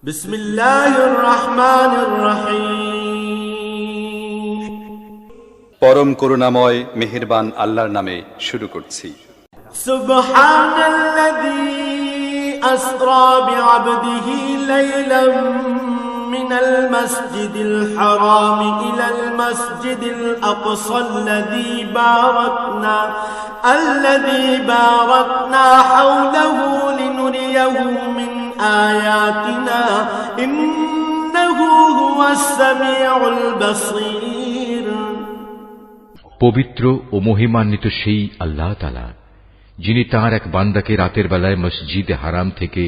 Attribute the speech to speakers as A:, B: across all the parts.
A: বিসমিল্লাহির রহমানির রহিম।
B: পরম করুণাময় মেহেরবান আল্লাহর নামে শুরু করছি।
A: সুবহানাল্লাযী আসরা বিআবদিহি লাইলাম মিনাল মাসজিদিল হারাম ইলাল মাসজিদিল আকসাল্লাযী বারাকনা হাওলাহু লিনুরিয়াহু মিন আয়াতিনা ইন্নাহু হুয়াস সামিউল বাসীর।
C: পবিত্র ও মহিমান্বিত সেই আল্লাহ তাআলা, যিনি তাঁর এক বান্দাকে রাতের বেলায় মসজিদে হারাম থেকে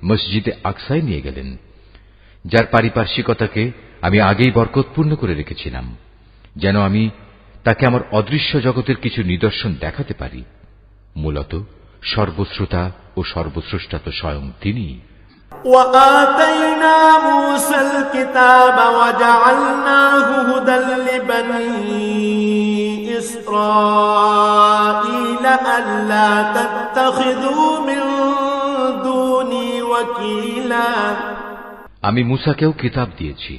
C: মসজিদে আকসায় নিয়ে গেলেন, যার পারিপার্শ্বিকতাকে আমি আগেই বরকতপূর্ণ করে রেখেছিলাম, যেন আমি তাকে আমার অদৃশ্য জগতের কিছু নিদর্শন দেখাতে পারি। মূলত সর্বশ্রোতা ও সর্বস্রষ্টা তো স্বয়ং তিনিই।
A: وآتينا موسى الكتاب وجعلناه هدى لبني إسرائيل ألا تتخذوا من دوني وكيلا।
C: আমি মূসাকেও কিতাব দিয়েছি।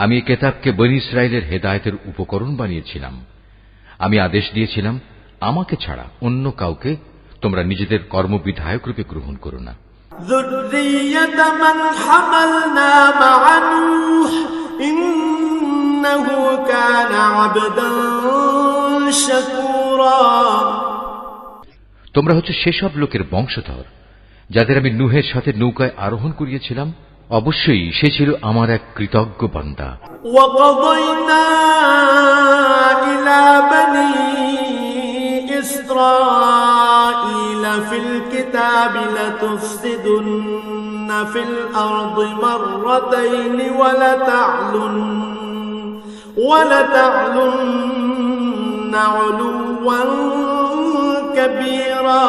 C: আমি এই কিতাবকে বনী ইসরায়েলের হেদায়েতের উপকরণ বানিয়েছিলাম। আমি আদেশ দিয়েছিলাম, আমাকে ছাড়া অন্য কাউকে তোমরা নিজেদের কর্মবিধায়ক রূপে গ্রহণ করো না।
A: ذرية من حملنا مع نوح إنه كان عبدا شكورا।
C: তোমরা হচ্ছে সেসব লোকের বংশধর যাদের আমি নূহের সাথে নৌকায় আরোহণ করিয়েছিলাম। অবশ্যই সে ছিল আমার এক কৃতজ্ঞ বান্দা।
A: وقضينا إلى بني إسرائيل في الكتاب لتفسدن في الأرض مرتين ولتعلن علوا كبيرا।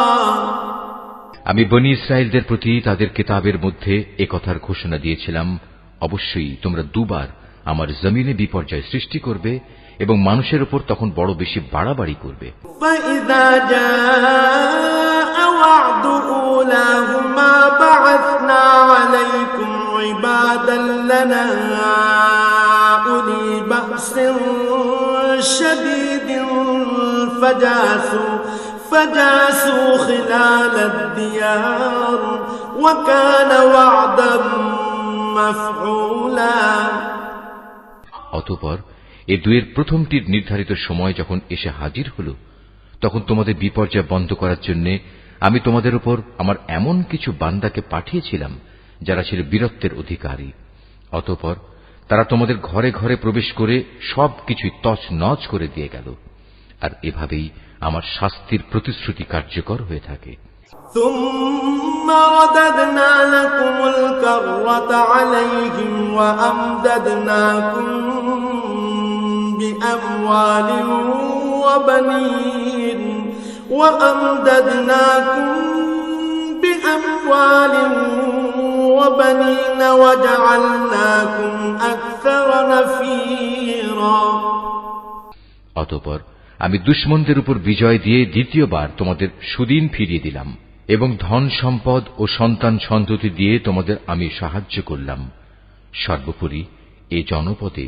C: আমি বনী ইসরায়েলদের প্রতি তাদের কিতাবের মধ্যে একথার ঘোষণা দিয়েছিলাম, অবশ্যই তোমরা দুবার আমার জমিনে বিপর্যয় সৃষ্টি করবে এবং মানুষের উপর তখন বড় বেশি বাড়াবাড়ি করবে।
A: فإذا جاء وعد أولاهما بعثنا عليكم عبادا لنا أولي بأس شديد فجاسوا خلال الديار وكان وعدا مفعولا।
C: অতঃপর এ দুয়ের প্রথমটির নির্ধারিত সময় যখন এসে হাজির হল, তখন তোমাদের বিপর্যয় বন্ধ করার জন্য আমি তোমাদের উপর আমার এমন কিছু বান্দাকে পাঠিয়েছিলাম যারা ছিল বীরত্বের অধিকারী। অতঃপর তারা তোমাদের ঘরে ঘরে প্রবেশ করে সবকিছুই তছনছ করে দিয়ে গেল। আর এভাবেই আমার শাস্তির প্রতিশ্রুতি কার্যকর হয়ে থাকে।
A: ثم رددنا لكم الكرة عليهم وأمددناكم بأموال وبنين وجعلناكم أكثر نفيرا।
C: অতঃপর আমি দুশমনদের উপর বিজয় দিয়ে দ্বিতীয়বার তোমাদের সুদিন ফিরিয়ে দিলাম এবং ধন সম্পদ ও সন্তান সন্ততি দিয়ে তোমাদের আমি সাহায্য করলাম। সর্বোপরি এ জনপদে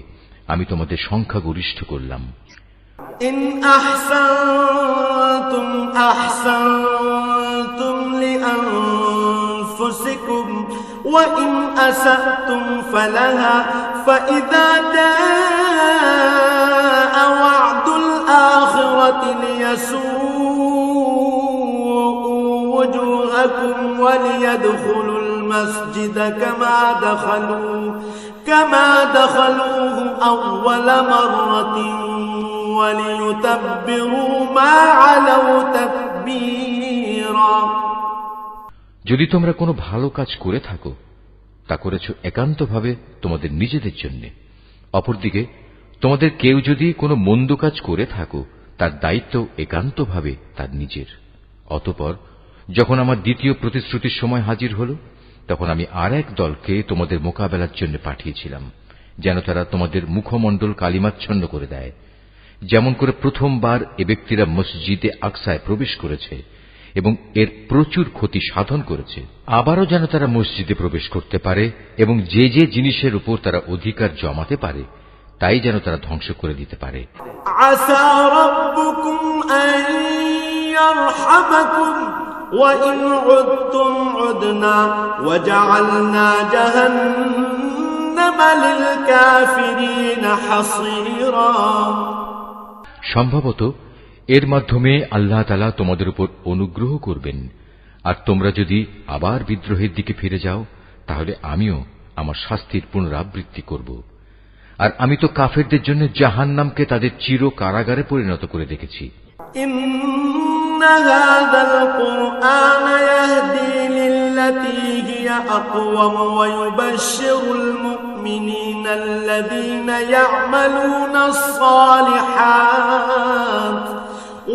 C: আমি তোমাদের সংখ্যাগরিষ্ঠ করলাম।
A: ইন আহসানতুম আহসানতুম লিআনফুসিকুম ওয়া ইন আসাতুম ফালাহা ফাইযা জাআ ওয়া'দুল আখিরাতি লিয়াসুউ وجوهكم وليدخلوا المسجد كما دخلوه أول مرة وليتبروا ما علوا تتبيرا।
C: যদি তোমরা কোনো ভালো কাজ করে থাকো, তা করেছ একান্তভাবে তোমাদের নিজেদের জন্য। অপরদিকে তোমাদের কেউ যদি কোনো মন্দ কাজ করে থাকো, তার দায়িত্ব একান্তভাবে তার নিজের। অতঃপর যখন আমার দ্বিতীয় প্রতিশ্রুতির সময় হাজির হল, তখন আমি আর এক দলকে তোমাদের মোকাবেলার জন্য পাঠিয়েছিলাম, যেন তারা তোমাদের মুখমণ্ডল কালিমাচ্ছন্ন করে দেয়। যেমন করে প্রথমবার এ ব্যক্তিরা মসজিদে আকসায় প্রবেশ করেছে এবং এর প্রচুর ক্ষতি সাধন করেছে। আবারও যেন তারা মসজিদে প্রবেশ করতে পারে এবং যে যে জিনিসের উপর তারা অধিকার জমাতে পারে তাই যেন তারা ধ্বংস করে দিতে পারে।
A: আসা রাব্বুকুম আন ইয়ারহামাকুম ওয়া ইন উদতুম উদনা ওয়া জাআলনা জাহান্নামা লিল কাফিরিনা হাসীরা।
C: সম্ভবত এর মাধ্যমে আল্লাহ তাআলা তোমাদের উপর অনুগ্রহ করবেন, আর তোমরা যদি আবার বিদ্রোহের দিকে ফিরে যাও তাহলে আমিও আমার শাস্তির পুনরাবৃত্তি করব। আর আমি তো কাফেরদের জন্য জাহান্নামকে তাদের চির কারাগারে পরিণত করে রেখেছি।
A: ইন্না হাযাল কুরআন ইয়াহদি লিল্লাতী হিয়া আকওয়াম ওয়া ইউবাশশিরুল মুমিনিনা আল্লাযীনা ইয়া'মালুনাস সালিহাত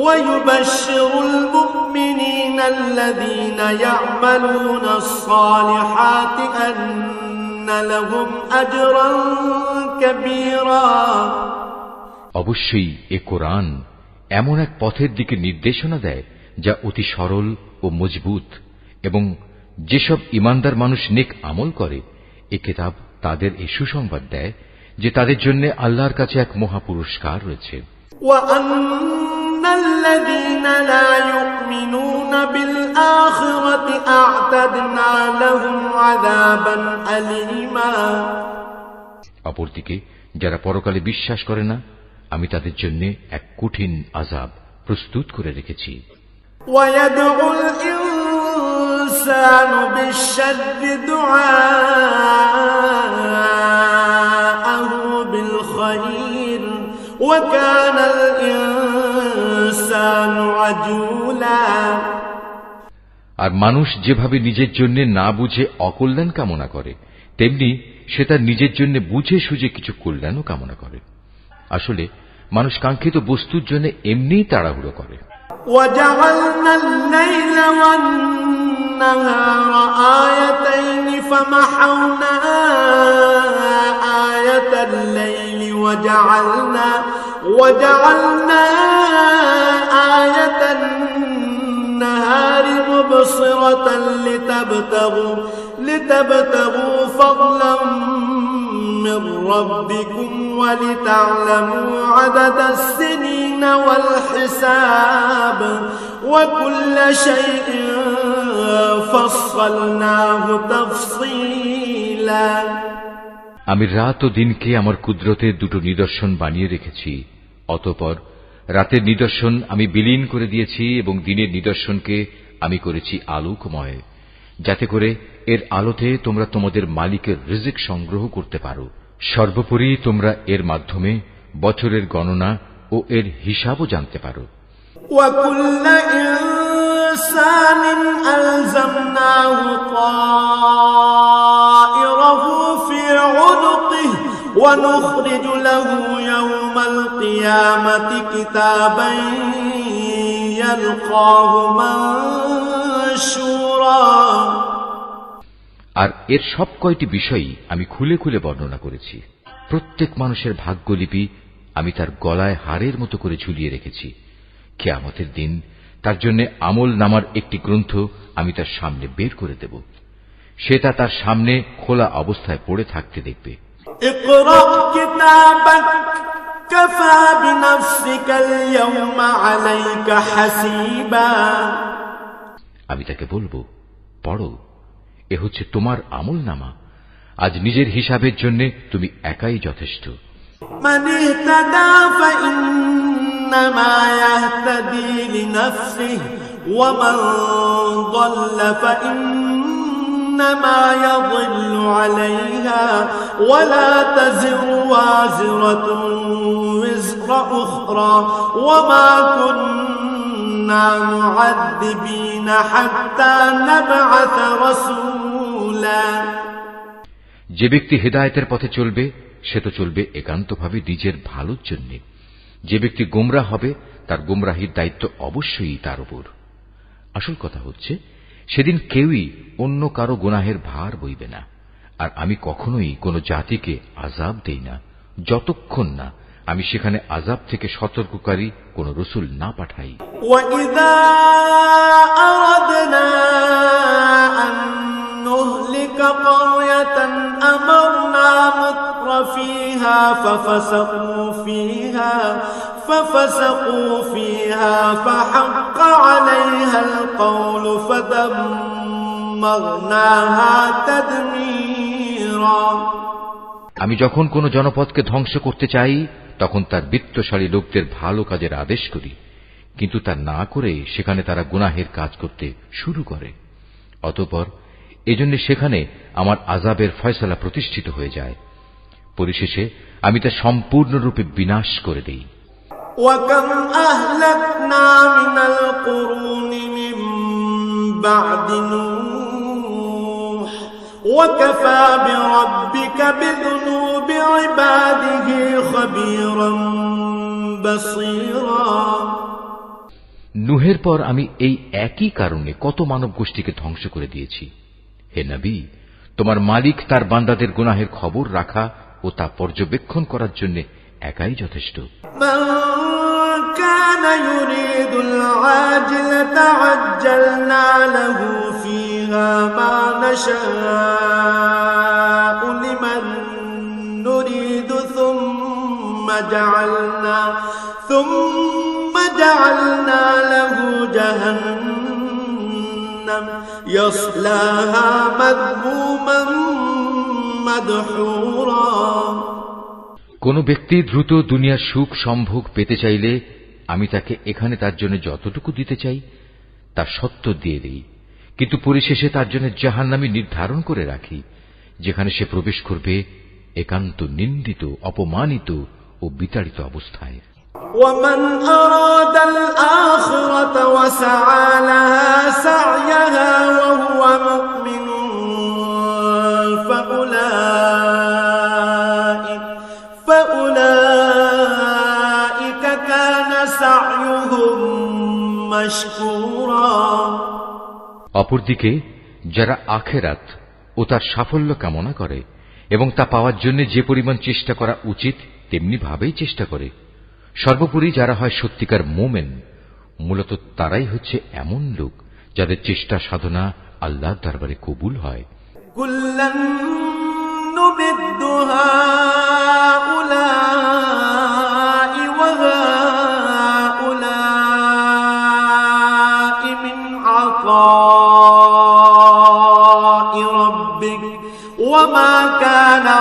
A: ويبشر المؤمنين الذين يعملون الصالحات أن لهم أجرا كبيرا।
C: অবশ্যই এ কোরআন এমন এক পথের দিকে নির্দেশনা দেয় যা অতি সরল ও মজবুত, এবং যেসব ঈমানদার মানুষ নেক আমল করে এ কিতাব তাদের এই সুসংবাদ দেয় যে তাদের জন্য আল্লাহর কাছে এক মহা পুরস্কার রয়েছে।
A: الذين لا يؤمنون بالآخرة أعتدنا لهم عذابا أليما।
C: অপরদিকে যারা পরকালে বিশ্বাস করে না আমি তাদের জন্য এক কঠিন আযাব প্রস্তুত করে রেখেছি।
A: ويدعو الإنسان بالشر دعاءه بالخير وكان الإنسان عجولا।
C: আর মানুষ যেভাবে নিজের জন্য না বুঝে অকল্যাণ কামনা করে তেমনি সে তার নিজের জন্য বুঝে সুঝে কিছু কল্যাণও কামনা করে। আসলে মানুষ কাঙ্ক্ষিত বস্তুর জন্য এমনিই তাড়াহুড়ো করে।
A: وجعلنا الليل والنهار آيتين فمحونا آية الليل وجعلنا آية النهار مبصرة لتبتغوا فضلا من ربكم ولتعلموا عدد السنين والحساب وكل شيء فصلناه تفصيلا।
C: আমি রাত ও দিনকে আমার কুদরতের দুটো নিদর্শন বানিয়ে রেখেছি, অতঃপর রাতের নিদর্শন আমি বিলীন করে দিয়েছি এবং দিনের নিদর্শনকে আমি করেছি আলোকময়, যাতে করে এর আলোতে তোমরা তোমাদের মালিকের রিজিক সংগ্রহ করতে পারো। সর্বোপরি তোমরা এর মাধ্যমে বছরের গণনা ও এর হিসাবও জানতে পারো।
A: وَكُلَّ إِنسَانٍ أَلْزَمْنَاهُ طَائِرَهُ فِي عُنُقِهِ وَنُخْرِجُ لَهُ يَوْمَ الْقِيَامَةِ كِتَابًا يَلْقَاهُ مَنشُورًا।
C: আর এর সব কয়টি বিষয়ই আমি খুলে খুলে বর্ণনা করেছি। প্রত্যেক মানুষের ভাগ্যলিপি আমি তার গলায় হারের মতো করে ঝুলিয়ে রেখেছি। কিয়ামতের দিন তার জন্য আমল নামার একটি গ্রন্থ আমি তার সামনে বের করে দেব। সে তা তার সামনে খোলা অবস্থায় পড়ে থাকতে দেখবে।
A: ইকরা কিতাবাক কাফা বিনাফসিকা আল-ইয়াওমা আলাইকা হাসিবা।
C: আমি তাকে বলবো, পড়ো, এ হচ্ছে তোমার আমল নামা, আজ নিজের হিসাবের জন্য তুমি একাই যথেষ্ট।
A: মান ইহতাদা فإنما يهتدي لنفسه ومن ضل فإنما يضل عليها ولا تزر وازرة وزر أخرى وما كنا معذبين حتى نبعث رسولا।
C: যে ব্যক্তি হেদায়েতের পথে চলবে সে তো চলবে একান্তভাবে নিজের ভালোর জন্য। যে ব্যক্তি গোমরাহ হবে তার গোমরাহির দায়িত্ব অবশ্যই তার উপর। আসল কথা হচ্ছে সেদিন কেউই অন্য কারো গুনাহের ভার বইবে না। আর আমি কখনোই কোনো জাতিকে আযাব দেই না যতক্ষণ না আমি সেখানে আযাব থেকে সতর্ককারী কোন রাসূল না পাঠাই।
A: وَإِذَا أَرَدْنَا أَن نُّهْلِكَ قَرْيَةً أَمَرْنَا مُتْرَفِيهَا فَفَسَقُوا فِيهَا فَحَقَّ عَلَيْهَا الْقَوْلُ فَدَمَّرْنَاهَا تَدْمِيرًا।
C: আমি যখন কোন জনপদকে ধ্বংস করতে চাই তখন তার বিত্তশালী লোকদের ভালো কাজের আদেশ করি, কিন্তু তা না করে সেখানে তারা গুনাহের কাজ করতে শুরু করে। অতঃপর এজন্য সেখানে আমার আযাবের ফয়সালা প্রতিষ্ঠিত হয়ে যায়। পরিশেষে আমি তা সম্পূর্ণরূপে বিনাশ করে দেই।
A: وَكَمْ أَهْلَكْنَا مِنَ الْقُرُونِ مِنْ بَعْدِ نُوحٍ وَكَفَى بِرَبِّكَ بِذُنُوبِ عِبَادِهِ خَبِيرًا بَصِيرًا।
C: নূহের পর আমি এই একই কারণে কত মানব গোষ্ঠীকে ধ্বংস করে দিয়েছি। হে নবী, তোমার মালিক তার বান্দাদের গুনাহের খবর রাখা ও তা পর্যবেক্ষণ করার জন্য একাই যথেষ্ট।
A: من كان يريد العاجلة عجلنا له فيها ما نشاء لمن نريد ثم جعلنا له جهنم يصلاها مذموما مدحورا।
C: কোন ব্যক্তি দ্রুত দুনিয়ার সুখ সম্ভোগ পেতে চাইলে আমি তাকে এখানে তার জন্য যতটুকু দিতে চাই তা সত্য দিয়ে দেই, কিন্তু পরিশেষে তার জন্য জাহান্নামী নির্ধারণ করে রাখি, যেখানে সে প্রবেশ করবে একান্ত নিন্দিত, অপমানিত ও বিতাড়িত অবস্থায়।
A: ومن أراد الآخرة وسعى لها سعيها وهو مؤمن فأولئك كان سعيهم مشكورا।
C: অপরদিকে যারা আখিরাত ও তার সাফল্য কামনা করে এবং তা পাওয়ার জন্য যে পরিমাণ চেষ্টা করা উচিত তেমনি ভাবেই চেষ্টা করে, সর্বোপরি যারা হয় সত্যিকার মোমেন, মূলত তারাই হচ্ছে এমন লোক যাদের চেষ্টা সাধনা আল্লাহর দরবারে কবুল হয়।
A: কুল্লান নুমিদ্দু হাউলাই ওয়া হাউলাই মিন আতাই রাব্বিক ওয়া মা কানা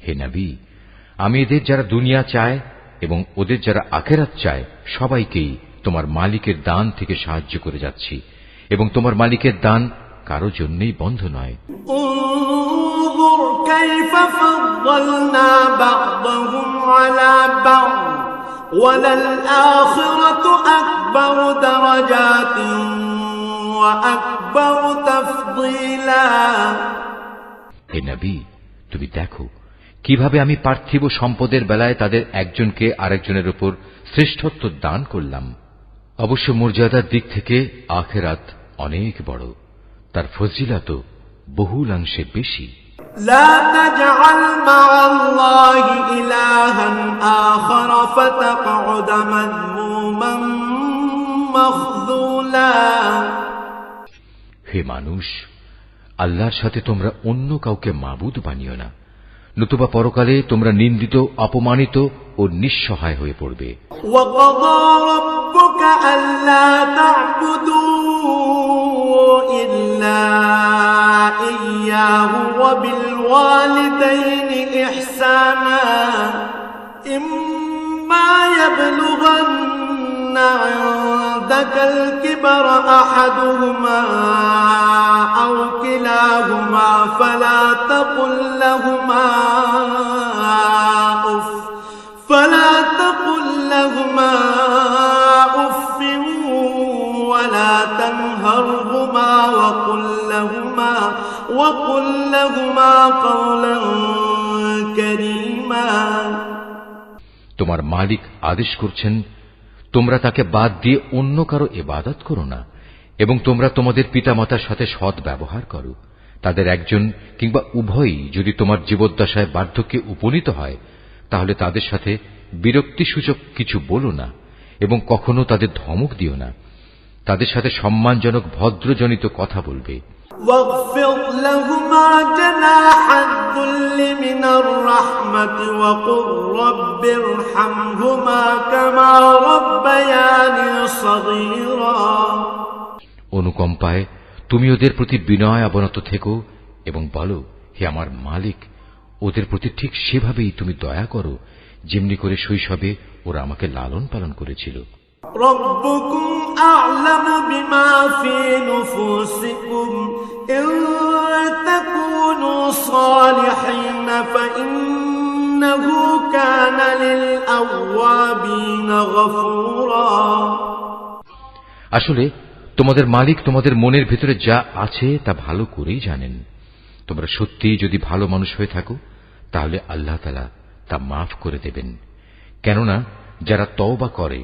C: হে নবী, আমি এদের যারা দুনিয়া চায় এবং ওদের যারা আখিরাত চায় সবাইকেই তোমার মালিকের দান থেকে সাহায্য করে যাচ্ছি, এবং তোমার মালিকের দান কারো জন্যই বন্ধ নয়।
A: انظر كيف فضلنا بعضهم على بعض وللآخرة أكبر درجات وأكبر تفضيلا।
C: হে নবী, তুমি দেখো কিভাবে আমি পার্থিব সম্পদের বেলায় তাদের একজনকে আরেকজনের উপর শ্রেষ্ঠত্ব দান করলাম। অবশ্য মর্যাদার দিক থেকে আখিরাত অনেক বড়, তার ফজিলত বহুলাংশে বেশি।
A: لا تجعل مع الله إلها آخر فتقعد مذموما مخذولا।
C: হে মানুষ, আল্লাহর সাথে তোমরা অন্য কাউকে মাবুদ বানিও না, নতুবা পরকালে তোমরা নিন্দিত, অপমানিত ও নিঃসহায় হয়ে পড়বে।
A: وَقَضَى رَبُّكَ أَلَّا تَعْبُدُوا إِلَّا إِيَّاهُ وَبِالْوَالِدَيْنِ إِحْسَانًا إِمَّا يَبْلُغَنَّ عِندَكَ الْكِبَرَ أَحَدُهُمَا أَوْ كِلَاهُمَا فَلَا تَقُل لَّهُمَا أُفٍّ ولا تنهرهما وقل لهما قولا كريما।
C: তোমার মালিক আদেশ করছেন, তোমরা তাকে বাদ দিয়ে অন্য কারো ইবাদত করো না, এবং তোমরা তোমাদের পিতামাতার সাথে সৎ ব্যবহার করো, তাদের একজন কিংবা উভয়ই যদি তোমার জীবদ্দশায় বার্ধক্যে উপনীত হয়, তাহলে তাদের সাথে বিরক্তিসূচক কিছু বলো না এবং কখনো তাদের ধমক দিও না। তাদের সাথে সম্মানজনক ভদ্রজনিত কথা বলবে।
A: واخفض لهما جناح الذل من الرحمة وقل رب ارحمهما كما ربياني صغيرا।
C: অনুকম্পায় তুমি ওদের প্রতি বিনয় অবনত থেকো এবং বলো, হে আমার মালিক, ওদের প্রতি ঠিক সেভাবেই তুমি দয়া করো যেমনি করে শৈশবে ওরা আমাকে লালন পালন করেছিল।
A: ربكم أعلم بما في نفوسكم إن تكونوا صالحين فإنه كان للأوابين غفورا।
C: আসলে তোমাদের মালিক তোমাদের মনের ভিতরে যা আছে তা ভালো করেই জানেন। তোমরা সত্যিই যদি ভালো মানুষ হয়ে থাকো তাহলে আল্লাহ তাআলা তা মাফ করে দেবেন, কেননা যারা তওবা করে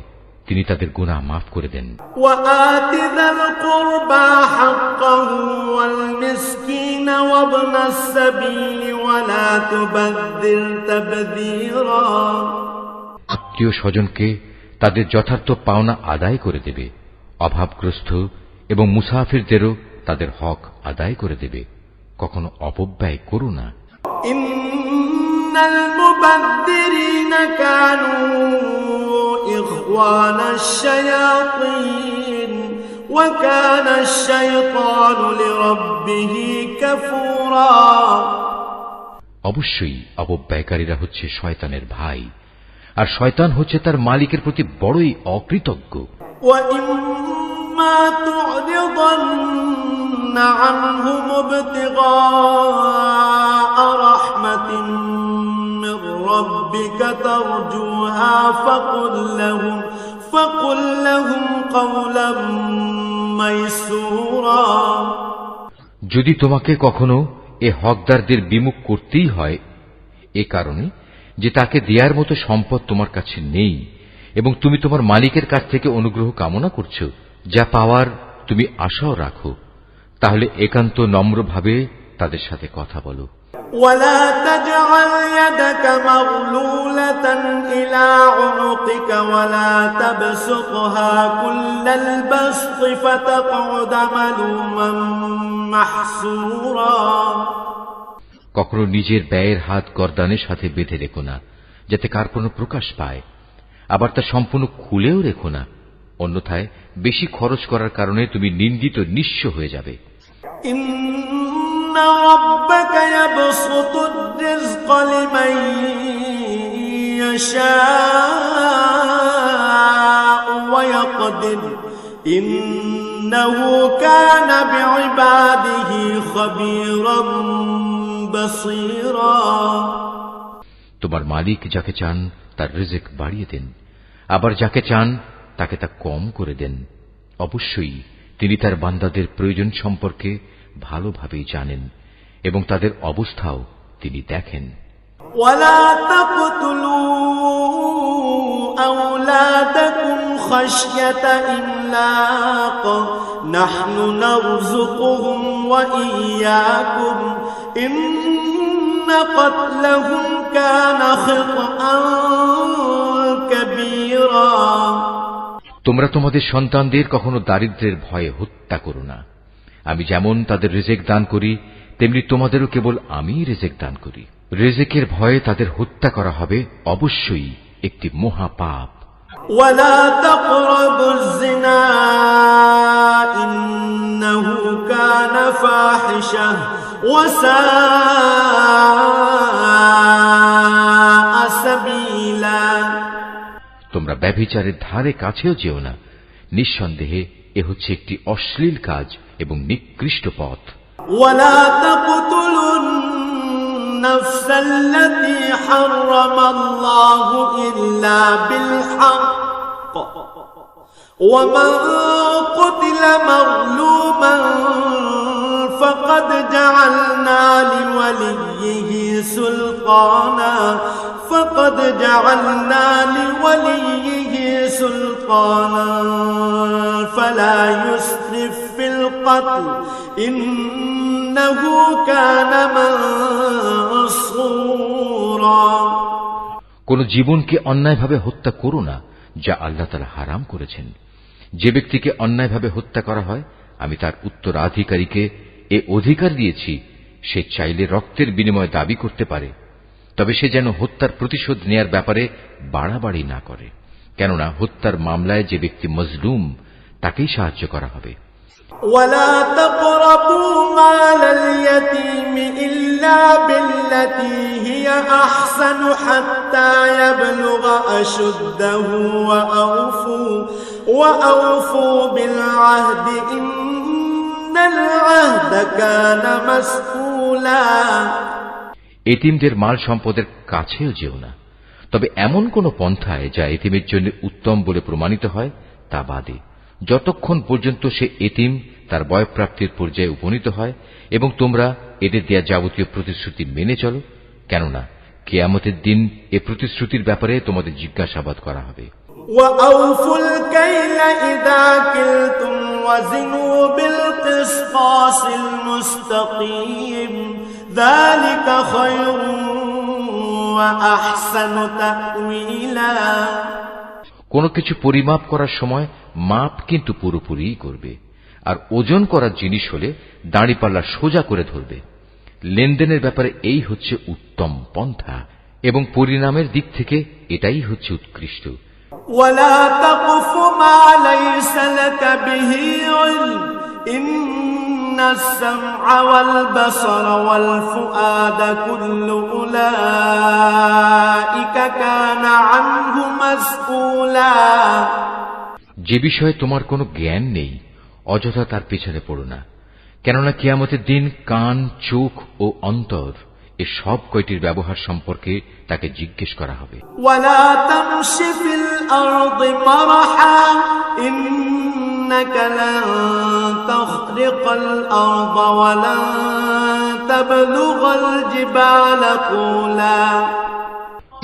C: তিনি তাদের গুনাহ মাফ করে দেন।
A: وآت ذا القربى حقه والمسكين وابن السبيل ولا تبذر تبذيرا।
C: আত্মীয় স্বজনকে তাদের যথার্থ পাওনা আদায় করে দেবে, অভাবগ্রস্ত এবং মুসাফিরদেরও তাদের হক আদায় করে দেবে, কখনো অপব্যয় করো না।
A: ইন্নাল মুবাদদিরিনা কানু ইখওয়ানাশ শায়াতিন ওয়া কানাশ শাইতানু লিরাব্বিহি কাফুরা।
C: অবশ্যই অপব্যয়কারীরা হচ্ছে শয়তানের ভাই, আর শয়তান হচ্ছে তার মালিকের প্রতি বড়ই অকৃতজ্ঞ।
A: وَإِمَّا تُعْرِضَنَّ عَنْهُمُ ابْتِغَاءَ رَحْمَةٍ مِّن رَّبِّكَ تَرْجُوهَا فَقُل لَّهُمْ قَوْلًا مَّيْسُورًا।
C: যদি তোমাকে কখনো এ হকদারদের বিমুখ করতেই হয়, এ কারণে যে তাকে দেয়ার মতো সম্পদ তোমার কাছে নেই এবং তুমি তোমার মালিকের কাছ থেকে অনুগ্রহ কামনা করছো, যা পাওয়ার তুমি আশাও রাখো, তাহলে একান্ত নম্রভাবে তাদের সাথে কথা বলো।
A: ولا تجعل يدك مغلولة إلى عنقك ولا تبسطها كل البسط فتقعد ملوما محسورا।
C: কখনো নিজের ব্যয়ের হাত গর্দানের সাথে বেঁধে রেখো না, যাতে কার কোনো প্রকাশ পায়, আবার তা সম্পূর্ণ খুলেও রেখো না, অন্যথায় বেশি খরচ করার কারণে তুমি নিন্দিত নিঃস্ব হয়ে যাবে।
A: ইন্না রাব্বাকা ইয়াবসুতুর রিজকা লিমান ইয়াশাউ ওয়া ইয়াকদির ইন্নাহু কানা বিইবাদিহি খাবীরাম বাসীরা।
C: তোমার মালিক যাকে চান তার রিজিক বাড়িয়ে দেন, আবার যাকে চান তাকে তা কম করে দেন। অবশ্যই তিনি তার বান্দাদের প্রয়োজন সম্পর্কে ভালোভাবেই জানেন এবং তাদের অবস্থাও তিনি দেখেন।
A: ওয়ালা তাকতুলু আওলাদাকুম খাশয়াতা ইমলাক নাহনু নারযুকুহুম ওয়া ইয়্যাকুম ইন্না ক্বাতলাহুম কানা খিতআন কাবীরা।
C: তোমরা তোমাদের সন্তানদের কখনো দারিদ্র্যের ভয়ে হত্যা করো না। আমি যেমন তাদের রিজিক দান করি, তেমনি তোমাদেরও কেবল আমিই রিজিক দান করি। রিজিকের ভয়ে তাদের হত্যা করা হবে অবশ্যই একটি মহাপাপ।
A: ওয়ালা তাকরাবুজ জিনা ইন্নাহু কানা ফাহিশাহ ওয়া সাআ সাবিলা।
C: তোমরা ব্যভিচারের ধারে কাছেও যেও না, নিঃসন্দেহে এ হচ্ছে একটি অশ্লীল কাজ এবং নিকৃষ্ট পথ।
A: ওয়ালা তাকতুলুন নাফসাল্লাতী হারামাল্লাহু ইল্লা বিল হক ওয়া মান কুতিলা মাযলুমান ফাকাদ জাআলনা লিওয়ালিয়্যিহি সুলতানা فقد جعلنا لوليه سلطانا فلا يسرف في القتل إنه إنه كان منصورا
C: কোন জীবনকে অন্যায়ভাবে হত্যা করো না, যা আল্লাহ তাআলা হারাম করেছেন। যে ব্যক্তিকে অন্যায়ভাবে হত্যা করা হয়, আমি তার উত্তরাধিকারীকে এ অধিকার দিয়েছি, সে চাইলে রক্তের বিনিময়ে দাবি করতে পারে, তবে সে যেন হত্যার প্রতিশোধ নেয়ার ব্যাপারে বাড়াবাড়ি না করে, কেননা হত্যার মামলায় যে ব্যক্তি মজলুম তাকেই সাহায্য করা হবে।
A: ولا تقربوا مال اليتيم إلا بالتي هي أحسن حتى يبلغ أشده وأوفوا بالعهد إن العهد كان مسؤولا
C: এতিমদের মাল সম্পদের কাছেও যেও না, তবে এমন কোন পন্থায় যা এতিমের জন্য উত্তম বলে প্রমাণিত হয় তা বাদে, যতক্ষণ পর্যন্ত সে এতিম তার বয়ঃপ্রাপ্তির পর্যায়ে উপনীত হয়, এবং তোমরা এদের দেয়া যাবতীয় প্রতিশ্রুতি মেনে চলো, কেননা কিয়ামতের দিন এ প্রতিশ্রুতির ব্যাপারে তোমাদের জিজ্ঞাসাবাদ করা হবে।
A: وأوفوا الكيل إذا كلتم وزنوا بالقسطاس المستقيم ذلك خير وأحسن تأويلا
C: কোন কিছু পরিমাপ করার সময় মাপ কিন্তু পুরোপুরি করবে, আর ওজন করার জিনিস হলে দাঁড়িপাল্লা সোজা করে ধরবে। লেনদেনের ব্যাপারে এই হচ্ছে উত্তম পন্থা, এবং পরিণামের দিক থেকে এটাই হচ্ছে উৎকৃষ্ট।
A: ولا تقف ما ليس لك به علم إن السمع والبصر والفؤاد كل أولئك كان عنه مسؤولا
C: যে বিষয়ে তোমার কোনো জ্ঞান নেই, অযথা তার পেছনে পড়ো না, কেননা কিয়ামতের দিন কান, চোখ ও অন্তর এ সব কয়টির ব্যবহার সম্পর্কে তাকে জিজ্ঞেস করা হবে।
A: ولا تمش في الأرض مرحا إنك لن تخرق الأرض ولن تبلغ الجبال طولا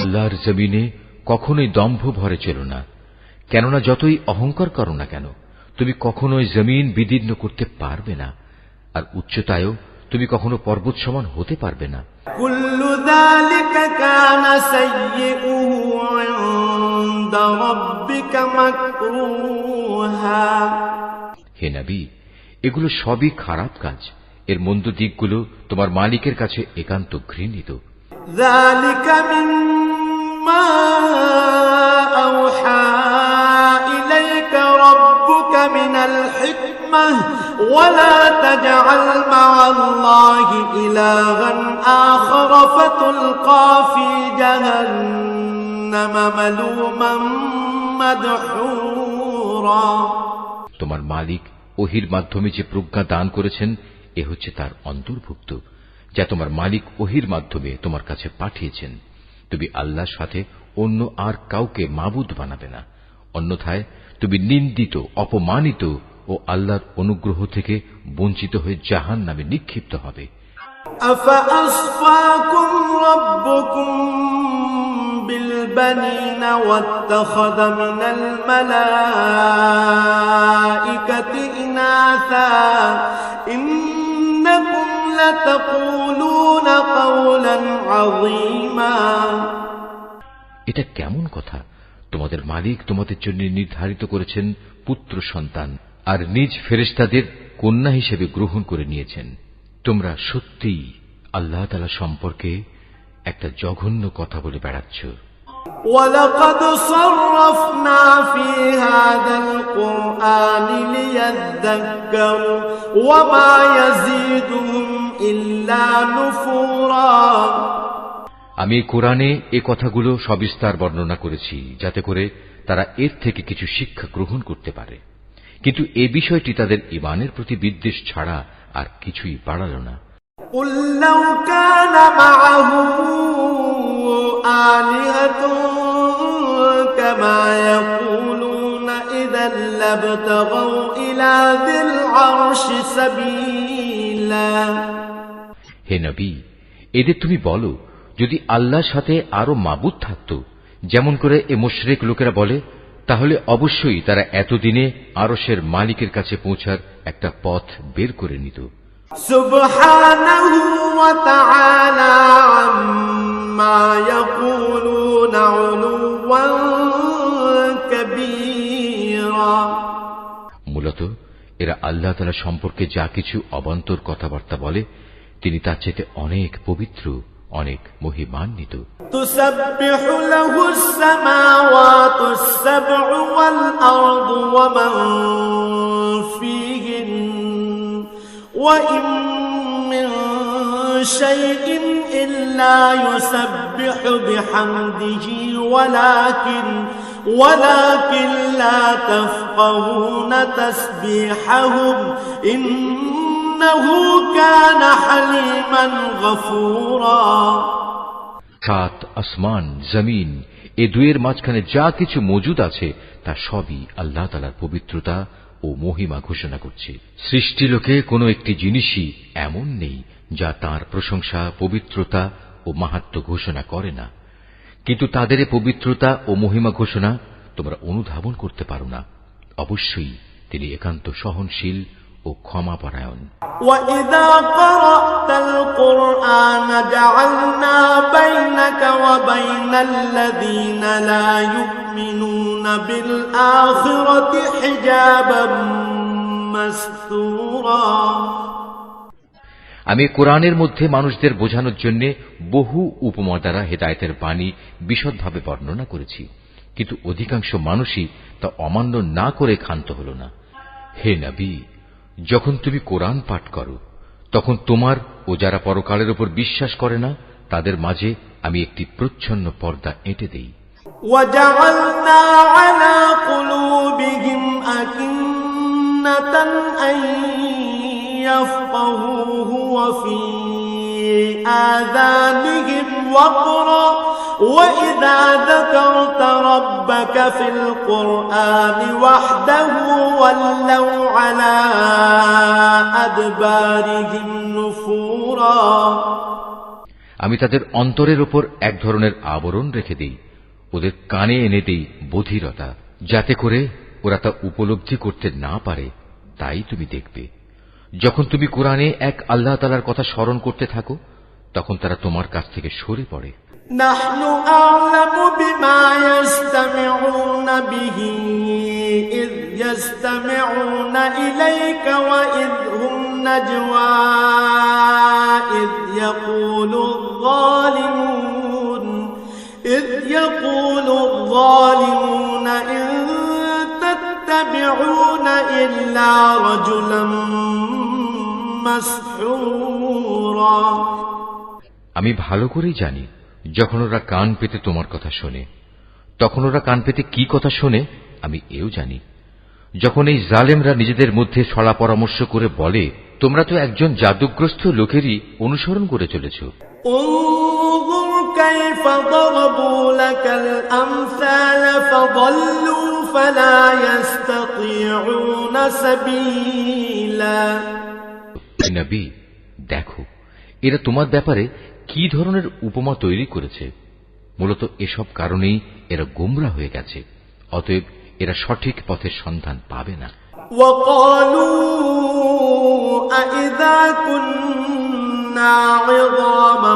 C: আল্লাহর জমিনে কখনোই দম্ভ ভরে চলো না, কেননা যতই অহংকার করো না কেন, তুমি কখনোই জমিন বিদীর্ণ করতে পারবে না, আর উচ্চতায়ও তুমি কখনো পর্বত সমান হতে পারবে না।
A: كل ذلك كان سيئه عند ربك مكروها
C: হে নবী, এগুলো সবই খারাপ কাজ, এর মন্দ দিকগুলো তোমার মালিকের কাছে একান্ত ঘৃণিত।
A: ذلك مما أوحى إليك ربك من الحكمة ولا تجعل مع الله إلها آخر فتلقى في جهنم ملوما مدحورا
C: তোমার মালিক ওহির মাধ্যমে যে প্রজ্ঞা দান করেছেন, এ হচ্ছে তার অন্তর্ভুক্ত, যা তোমার মালিক ওহির মাধ্যমে তোমার কাছে পাঠিয়েছেন। তুমি আল্লাহর সাথে অন্য আর কাউকে মাবুদ বানাবে না, অন্যথায় তুমি নিন্দিত, অপমানিত ও আল্লাহর অনুগ্রহ থেকে বঞ্চিত হয়ে জাহান্নামে নিক্ষিপ্ত হবে।
A: أفأصفاكم ربكم بالبنين واتخذ من الملائكة إناثا إنكم لتقولون قولا عظيما
C: এটা কেমন কথা? তোমাদের মালিক তোমাদের জন্য নির্ধারিত করেছেন পুত্র সন্তান, আর নিজ ফেরেশতাদের কন্যা হিসেবে গ্রহণ করে নিয়েছেন। তোমরা সত্যিই আল্লাহ তাআলা সম্পর্কে একটা জঘন্য কথা বলে বেড়াচ্ছ।
A: وَلَقَدْ صَرَّفْنَا فِي هَذَا الْقُرْآنِ لِيَذَّكَّرُوا وَمَا يَزِيدُهُمْ إِلَّا نُفُورًا
C: আমি কোরআনে এ কথাগুলো সবিস্তার বর্ণনা করেছি, যাতে করে তারা এর থেকে কিছু শিক্ষা গ্রহণ করতে পারে, কিন্তু এ বিষয়টি তাদের ঈমানের প্রতি বিদ্বেষ ছাড়া আর কিছুই বাড়াল না।
A: قُل لَّوْ كَانَ مَعَهُ آلِهَةٌ كَمَا يَقُولُونَ إِذًا لَّابْتَغَوْا إِلَى ذِي الْعَرْشِ سَبِيلًا
C: হে নবী, এদের তুমি বলো, যদি আল্লাহর সাথে আরো মাবুদ থাকত, যেমন করে এ মুশরিক লোকেরা বলে, তাহলে অবশ্যই তারা এতদিনে আরশের মালিকের কাছে পৌঁছার একটা পথ বের করে নিত।
A: سبحانه وتعالى عما يقولون علوا كبيرا
C: মূলত এরা আল্লাহ তাআলা সম্পর্কে যা কিছু অবান্তর কথাবার্তা বলে তিনি তার চেয়ে অনেক পবিত্র, অনেক মহিমান্বিত।
A: تسبح له السماوات السبع والأرض ومن فيهن وإن من شيء إلا يسبح بحمده ولكن لا تفقهون تسبيحهم إنه كان حليما غفورا
C: সাত আসমান, জমিন এ দুয়ের মাঝখানে যা কিছু মজুদ আছে তা সবই আল্লাহ তাআলার পবিত্রতা ও মহিমা ঘোষণা করছে। সৃষ্টিলোকে কোনো একটি জিনিসই এমন নেই যা তার প্রশংসা, পবিত্রতা ও মাহাত্ম্য ঘোষণা করে না, কিন্তু তাদের পবিত্রতা ও মহিমা ঘোষণা তোমরা অনুধাবন করতে পারো না। অবশ্যই তিনি একান্ত সহনশীল ও ক্ষমাপরায়ণ।
A: وَإِذَا قَرَأْتَ الْقُرْآنَ جَعَلْنَا بَيْنَكَ وَبَيْنَ الَّذِينَ لَا يُؤْمِنُونَ بِالْآخِرَةِ حِجَابًا مَسْتُورًا
C: আমি কোরআনের মধ্যে মানুষদের বোঝানোর জন্য বহু উপমা দ্বারা হেদায়েতের বাণী বিশদভাবে বর্ণনা করেছি, কিন্তু অধিকাংশ মানুষই তা অমান্য না করে ক্ষান্ত হল না। হে নবী, যখন তুমি কোরআন পাঠ করো তখন তোমার ও যারা পরকালের উপর বিশ্বাস করে না তাদের মাঝে আমি একটি প্রচ্ছন্ন পর্দা এঁটে দেই।
A: وَجَعَلْنَا عَلَى قُلُوبِهِمْ أَكِنَّةً أَن يَفْقَهُوهُ وَفِي آذَانِهِمْ وَقْرًا وَإِذَا ذَكَرْتَ رَبَّكَ فِي الْقُرْآنِ وَحْدَهُ وَلَّوْا عَلَى أَدْبَارِهِمْ نُفُورًا
C: আমি তাদের অন্তরের উপর এক ধরনের আবরণ রেখে দেই, ওদের কানে এনে দেই বধিরতা, যাতে করে ওরা তা উপলব্ধি করতে না পারে। তাই তুমি দেখবে যখন তুমি কোরআনে এক আল্লাহ তাআলার কথা স্মরণ করতে থাকো তখন তারা তোমার কাছ থেকে সরে পড়ে।
A: نحن أعلم بما يستمعون به إذ يستمعون إليك وإذ هم نجوى إذ يقول الظالمون إن تتبعون إلا رجلا مسحورا
C: আমি ভালো করেই জানি যখন ওরা কান পেতে তোমার কথা শোনে তখন ওরা কান পেতে কি কথা শোনে আমি এও জানি। যখন এই জালেমরা নিজেদের মধ্যে ছড়া পরামর্শ করে বলে তোমরা তো একজন জাদুগ্রস্ত লোকেরই অনুসরণ করে চলেছ।
A: انظر كيف ضربوا لك الأمثال فضلوا فلا يستطيعون سبيلا
C: নবী, দেখো এরা তোমার ব্যাপারে কি ধরনের উপমা তৈরি করেছে। মূলত এসব কারণেই এরা গোমরা হয়ে গেছে, অতএব এরা সঠিক পথের সন্ধান পাবে না।
A: وقالوا أإذا كنا عظاما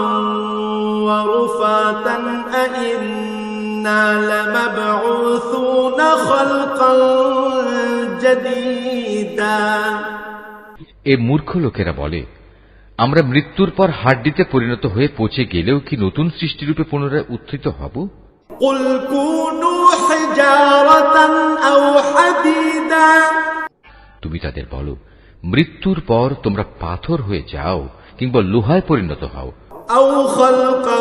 A: ورفاتا أإنا لمبعوثون خلقا جديدا
C: এ মূর্খ লোকেরা বলে আমরা মৃত্যুর পর হাড্ডিতে পরিণত হয়ে পচে গেলেও কি নতুন সৃষ্টিরূপে পুনরায় উত্থিত হব?
A: قل كونوا حجارة أو حديدا
C: তুমি তাদের বলো মৃত্যুর পর তোমরা পাথর হয়ে যাও কিংবা লোহায় পরিণত হও।
A: أو خلقا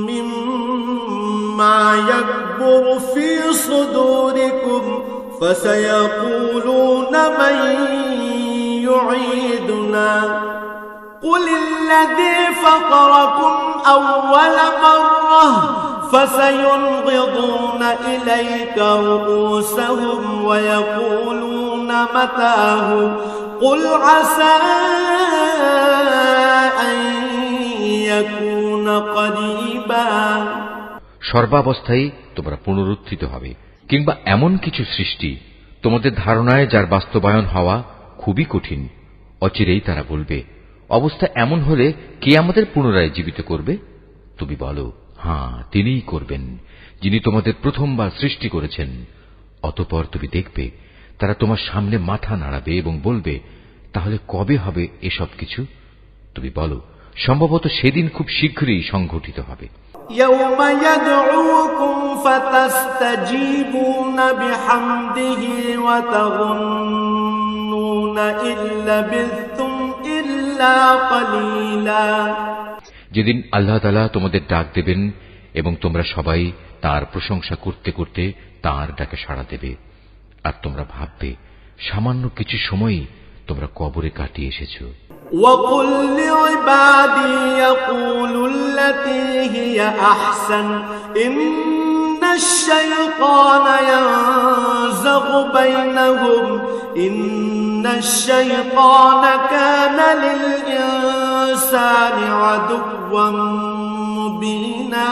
A: مما يكبر في صدوركم فسيقولون من يعيدنا قل الذي فطركم أول مرة فسينغضون إليك رؤوسهم ويقولون متاه قل عسى أن يكون قريبا
C: সর্বাবস্থায় তোমরা পুনরুত্থিত হবে, কিংবা এমন কিছু সৃষ্টি তোমাদের ধারণায় যার বাস্তবায়ন হওয়া খুবই কঠিন, অচিরেই তারা বলবে, অবস্থা এমন হলে কে আমাদের পুনরায় জীবিত করবে? তুমি বলো, হ্যাঁ, তিনিই করবেন, যিনি তোমাদের প্রথমবার সৃষ্টি করেছেন। অতঃপর তুমি দেখবে তারা তোমার সামনে মাথা নাড়াবে এবং বলবে, তাহলে কবে হবে এসব কিছু? তুমি বলো, সম্ভবত সেদিন খুব শীঘ্রই সংঘটিত হবে।
A: يوم يدعوكم فتستجيبون بحمده وتظنون إن لبثتم إلا قليلا।
C: যেদিন আল্লাহ তাআলা তোমাদের ডাক দেবেন এবং তোমরা সবাই তার প্রশংসা করতে করতে তার ডাকে সাড়া দেবে, আর তোমরা ভাববে সামান্য কিছু সময়ই তোমরা কবরে কাটিয়ে এসেছো।
A: وَقُلْ لِعِبَادِي يَقُولُوا الَّتِي هِيَ أَحْسَنُ إِنَّ الشَّيْطَانَ يَنزَغُ بَيْنَهُمْ إِنَّ الشَّيْطَانَ كَانَ لِلْإِنسَانِ عَدُوًّا مُبِينًا।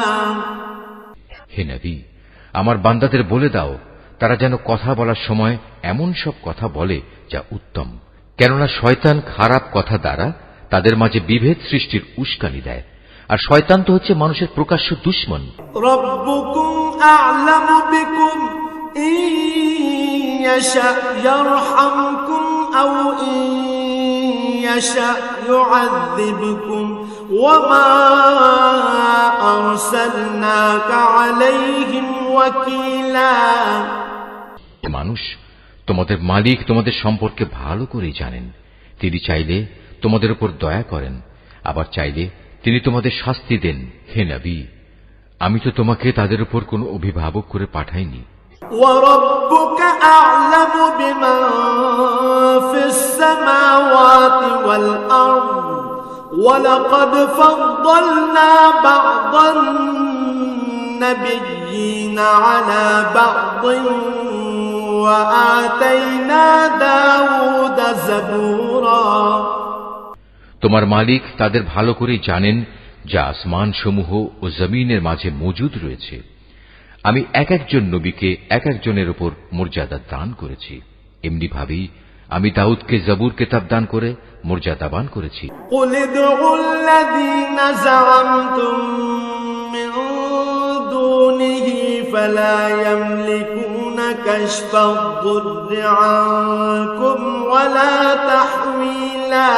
C: হে নবী, আমার বান্দাদের বলে দাও তারা যেন কথা বলার সময় এমন সব কথা বলে যা উত্তম, কেননা শয়তান খারাপ কথা দ্বারা তাদের মাঝে বিভেদ সৃষ্টির উস্কানি দেয়, আর শয়তান তো হচ্ছে মানুষের প্রকাশ্য দুশমন।
A: রব্বুকুম আ'লামু বিকুম ইন ইয়াশা ইয়ারহামকুম আও ইন ইয়াশা ইউআযযিবকুম ওয়া মা আরসালনাকা আলাইহিম ওয়াকিলা।
C: মানুষ, তোমাদের মালিক তোমাদের সম্পর্কে ভালো করেই জানেন। তিনি চাইলে তোমাদের উপর দয়া করেন, আবার চাইলে তিনি তোমাদের শাস্তি দেন। হে নবী, আমি তো তোমাকে তাদের উপর কোনো অভিভাবক করে পাঠাইনি।
A: ওয়ারাব্বুকা আ'লামু বিমান ফিস সামাওয়াতি ওয়াল আরদ ওয়া লাকাদ ফাদ্দালনা বা'দান নাবিয়্যিনা আলা বা'দিন وآتينا داود زبورا।
C: তোমার মালিক তাদের ভালো করে জানেন যা আসমান সমূহ ও জমিনের মাঝে মজুদ রয়েছে। আমি এক একজন নবীকে এক একজনের উপর মর্যাদা দান করেছি, এমনি ভাবেই আমি দাউদকে জবুর কিতাব দান করে মর্যাদাবান করেছি।
A: قُلِ ادْعُوا الَّذِينَ زَعَمْتُم مِّن دُونِهِ فَلَا يَمْلِكُونَ كَشْفَ الضُّرِّ عَنكُمْ وَلَا تَحْوِيلًا।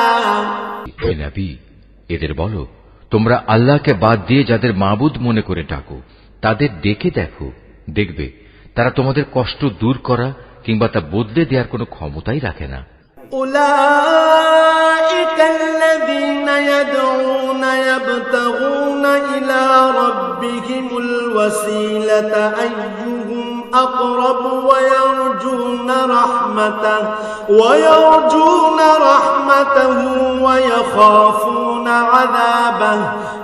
C: হে নবী, এদের বলো, তোমরা আল্লাহকে বাদ দিয়ে যাদের মাবুদ মনে করে ডাকো তাদের ডেকে দেখো, দেখবে তারা তোমাদের কষ্ট দূর করা কিংবা তা বদলে দেওয়ার কোনো ক্ষমতাই রাখে না।
A: أولئك الذين يدعون يبتغون إلى ربهم الوسيلة أيهم أقرب ويرجون رحمته ويخافون عذابه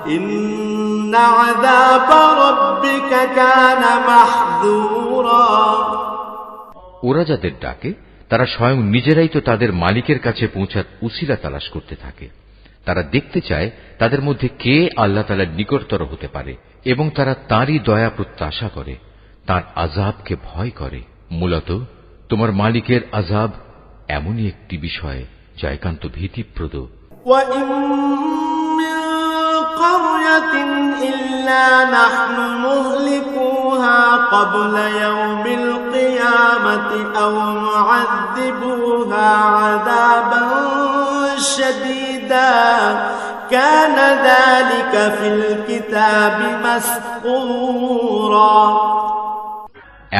A: إن عذاب ربك كان محذورا।
C: ওরা যাদের ডাকে তারা স্বয়ং নিজেরাই তো তাদের মালিকের কাছে পৌঁছার উসিলা তালাশ করতে থাকে। তারা দেখতে চায় তাদের মধ্যে কে আল্লাহ তাআলার নিকটতর হতে পারে এবং তারা তাঁরই দয়া প্রত্যাশা করে, তাঁর আযাবকে ভয় করে। মূলত তোমার মালিকের আযাব এমনই একটি বিষয় যা একান্ত ভীতিপ্রদ।
A: وَإِن مِّن قَرْيَةٍ إِلَّا نَحْنُ مُهْلِكُوهَا قَبْلَ يَوْمِ الْقِيَامَةِ أَوْ نُعَذِّبُوهَا عَذَابًا شَدِيدًا كَانَ ذَلِكَ فِي الْكِتَابِ مَسْطُورًا।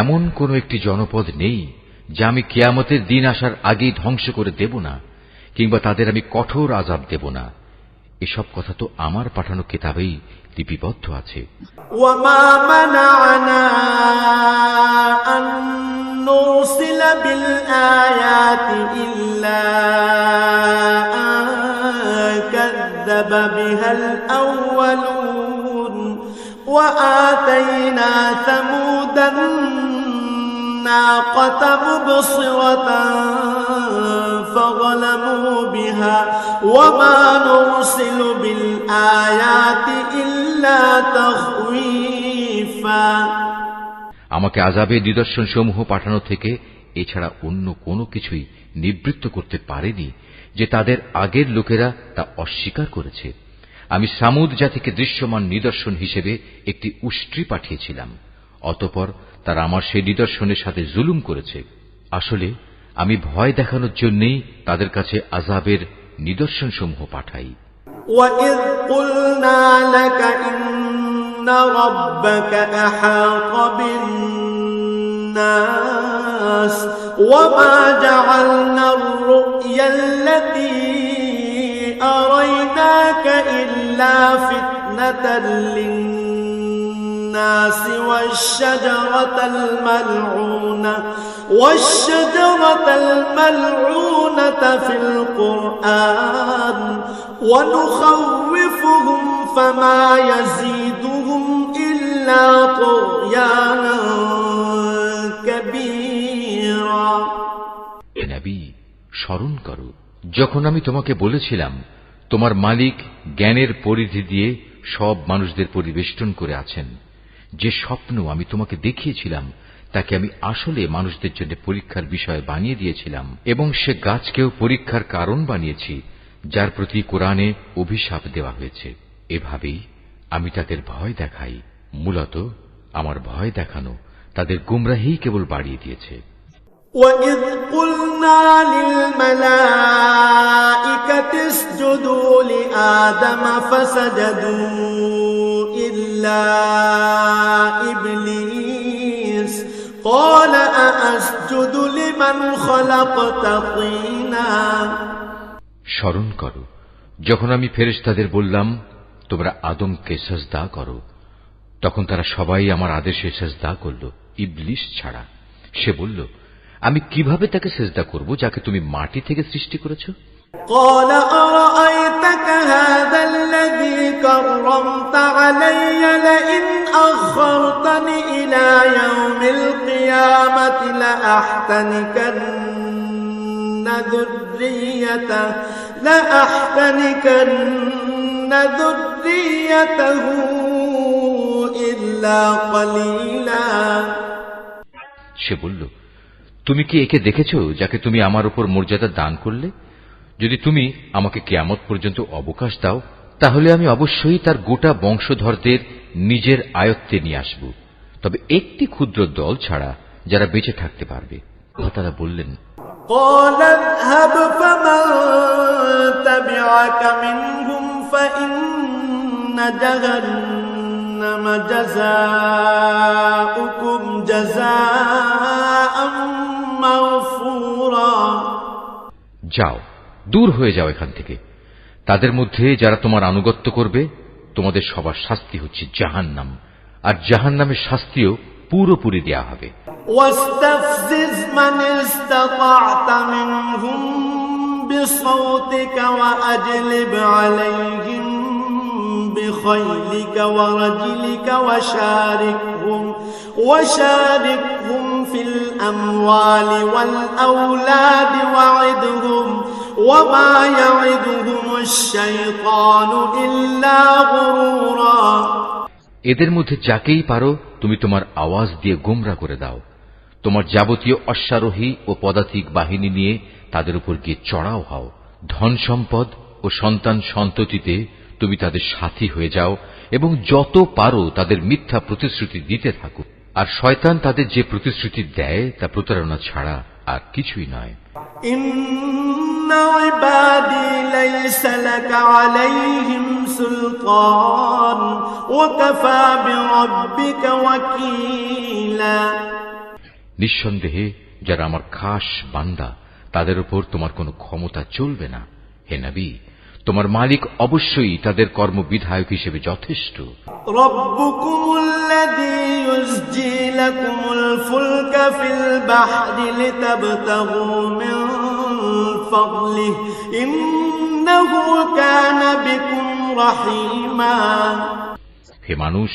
C: এমন কোন একটি জনপদ নেই যা আমি কিয়ামতের দিন আসার আগেই ধ্বংস করে দেব না, কিংবা তাদের আমি কঠোর আযাব দেব না। এসব কথা তো আমার পাঠানো কিতাবেই লিপিবদ্ধ আছে।
A: ওয়ামা মানা'না আন নুরসিলা বিল আয়াতি ইল্লা আন কাযযাবা বিহাল আউয়ালুন ওয়া আতাইনা সামুদান الناقة مبصرة فظلموا بها وما نرسل بالآيات إلا تخويفا।
C: আমাকে আযাবের নিদর্শন সমূহ পাঠানো থেকে এছাড়া অন্য কোনো কিছুই নিবৃত্ত করতে পারেনি যে তাদের আগের লোকেরা তা অস্বীকার করেছে। আমি সামুদ জাতিকে দৃশ্যমান নিদর্শন হিসেবে একটি উষ্ট্রি পাঠিয়েছিলাম, অতঃপর তারা আমার সেই নিদর্শনের সাথে জুলুম করেছে। আসলে আমি ভয় দেখানোর জন্যই তাদের কাছে আযাবের নিদর্শনসমূহ পাঠাই।
A: وَإِذْ قُلْنَا لَكَ إِنَّ رَبَّكَ أَحَاطَ بِالنَّاسِ وَمَا جَعَلْنَا الرُّؤْيَا الَّتِي أَرَيْنَاكَ إِلَّا فِتْنَةً لِلنَّاسِ والشجرة الملعونة في القرآن ونخوفهم فما يزيدهم إلا طغيانا كبيرا।
C: এ নবী, স্মরণ করো যখন আমি তোমাকে বলেছিলাম তোমার মালিক জ্ঞানের পরিধি দিয়ে সব মানুষদের পরিবেষ্টন করে আছেন। যে স্বপ্ন আমি তোমাকে দেখিয়েছিলাম তাকে আমি আসলে মানুষদের জন্য পরীক্ষার বিষয় বানিয়ে দিয়েছিলাম, এবং সে গাছকেও পরীক্ষার কারণ বানিয়েছি যার প্রতি কোরআনে অভিশাপ দেওয়া হয়েছে। এভাবেই আমি তাদের ভয় দেখাই। মূলত আমার ভয় দেখানো তাদের গুমরাহি কেবল বাড়িয়ে দিয়েছে।
A: وَإِذْ قُلْنَا لِلْمَلَائِكَةِ اسْجُدُوا لِآدَمَ فَسَجَدُوا إِلَّا إِبْلِيسَ قَالَ أَأَسْجُدُ لِمَنْ خَلَقْتَ طِينًا।
C: স্মরণ করো যখন আমি ফেরেশতাদের বললাম তোমরা আদমকে সিজদা করো, তখন তারা সবাই আমার আদেশে সিজদা করল, ইবলিস ছাড়া। সে বলল, আমি কিভাবে তাকে সিজদা করব যাকে তুমি মাটি থেকে সৃষ্টি করেছো?
A: قال أرأيتك هذا الذي كرمت علي لئن أخرتني إلى يوم القيامة لأحتنكن ذريته إلا قليلا।
C: সে বলল, তুমি কি একে দেখেছো যাকে তুমি আমার উপর মর্যাদা দান করলে? যদি তুমি আমাকে কিয়ামত পর্যন্ত অবকাশ দাও তাহলে আমি অবশ্যই তার গোটা বংশধরদের নিজের আয়ত্তে নিয়ে আসব, তবে একটি ক্ষুদ্র দল ছাড়া যারা বেঁচে থাকতে পারবে। তারা বললেন,
A: قال اذهب فمن تبعك منهم فإن جهنم جزاؤكم جزاء مغفورا।
C: যাও, দূর হয়ে যাও এখান থেকে। তাদের মধ্যে যারা তোমার আনুগত্য করবে তোমাদের সবার শাস্তি হচ্ছে জাহান্নাম, আর জাহান্নামের শাস্তিও পুরোপুরি দেয়া হবে।
A: واستفزز من استطعت منهم بصوتك وأجلب عليهم بخيلك ورجلك وشاركهم في الأموال والأولاد وعدهم وما يعدهم الشيطان إلا غرورا।
C: এদের মধ্যে যাকেই পারো তুমি তোমার আওয়াজ দিয়ে গোমরা করে দাও। তোমার যাবতীয় অশ্বারোহী ও পদাতিক বাহিনী নিয়ে তাদের উপর গিয়ে চড়াও হও। ধন সম্পদ ও সন্তান সন্ততিতে তুমি তাদের সাথী হয়ে যাও এবং যত পারো তাদের মিথ্যা প্রতিশ্রুতি দিতে থাকো। আর শয়তান তাদের যে প্রতিশ্রুতি দেয় তা প্রতারণা ছাড়া আর কিছুই নয়।
A: ইন্না ইবাদি লাইসা লাকা আলাইহিম সুলতান ওয়া কাফা বিরাব্বিকা ওয়াকিলা।
C: নিঃসন্দেহে যারা আমার খাস বান্দা তাদের উপর তোমার কোনো ক্ষমতা চলবে না। হে নবী, তোমার মালিক অবশ্যই তাদের কর্মবিধায়ক হিসেবে যথেষ্ট।
A: রব্বুকুমুল্লাযী ইউসজি লাকুমুল ফুলকা ফিল বাহরি লিতাবতাগু মিন ফাদলিহি ইন্নাহু কানা বিকুম রাহিমা।
C: হে মানুষ,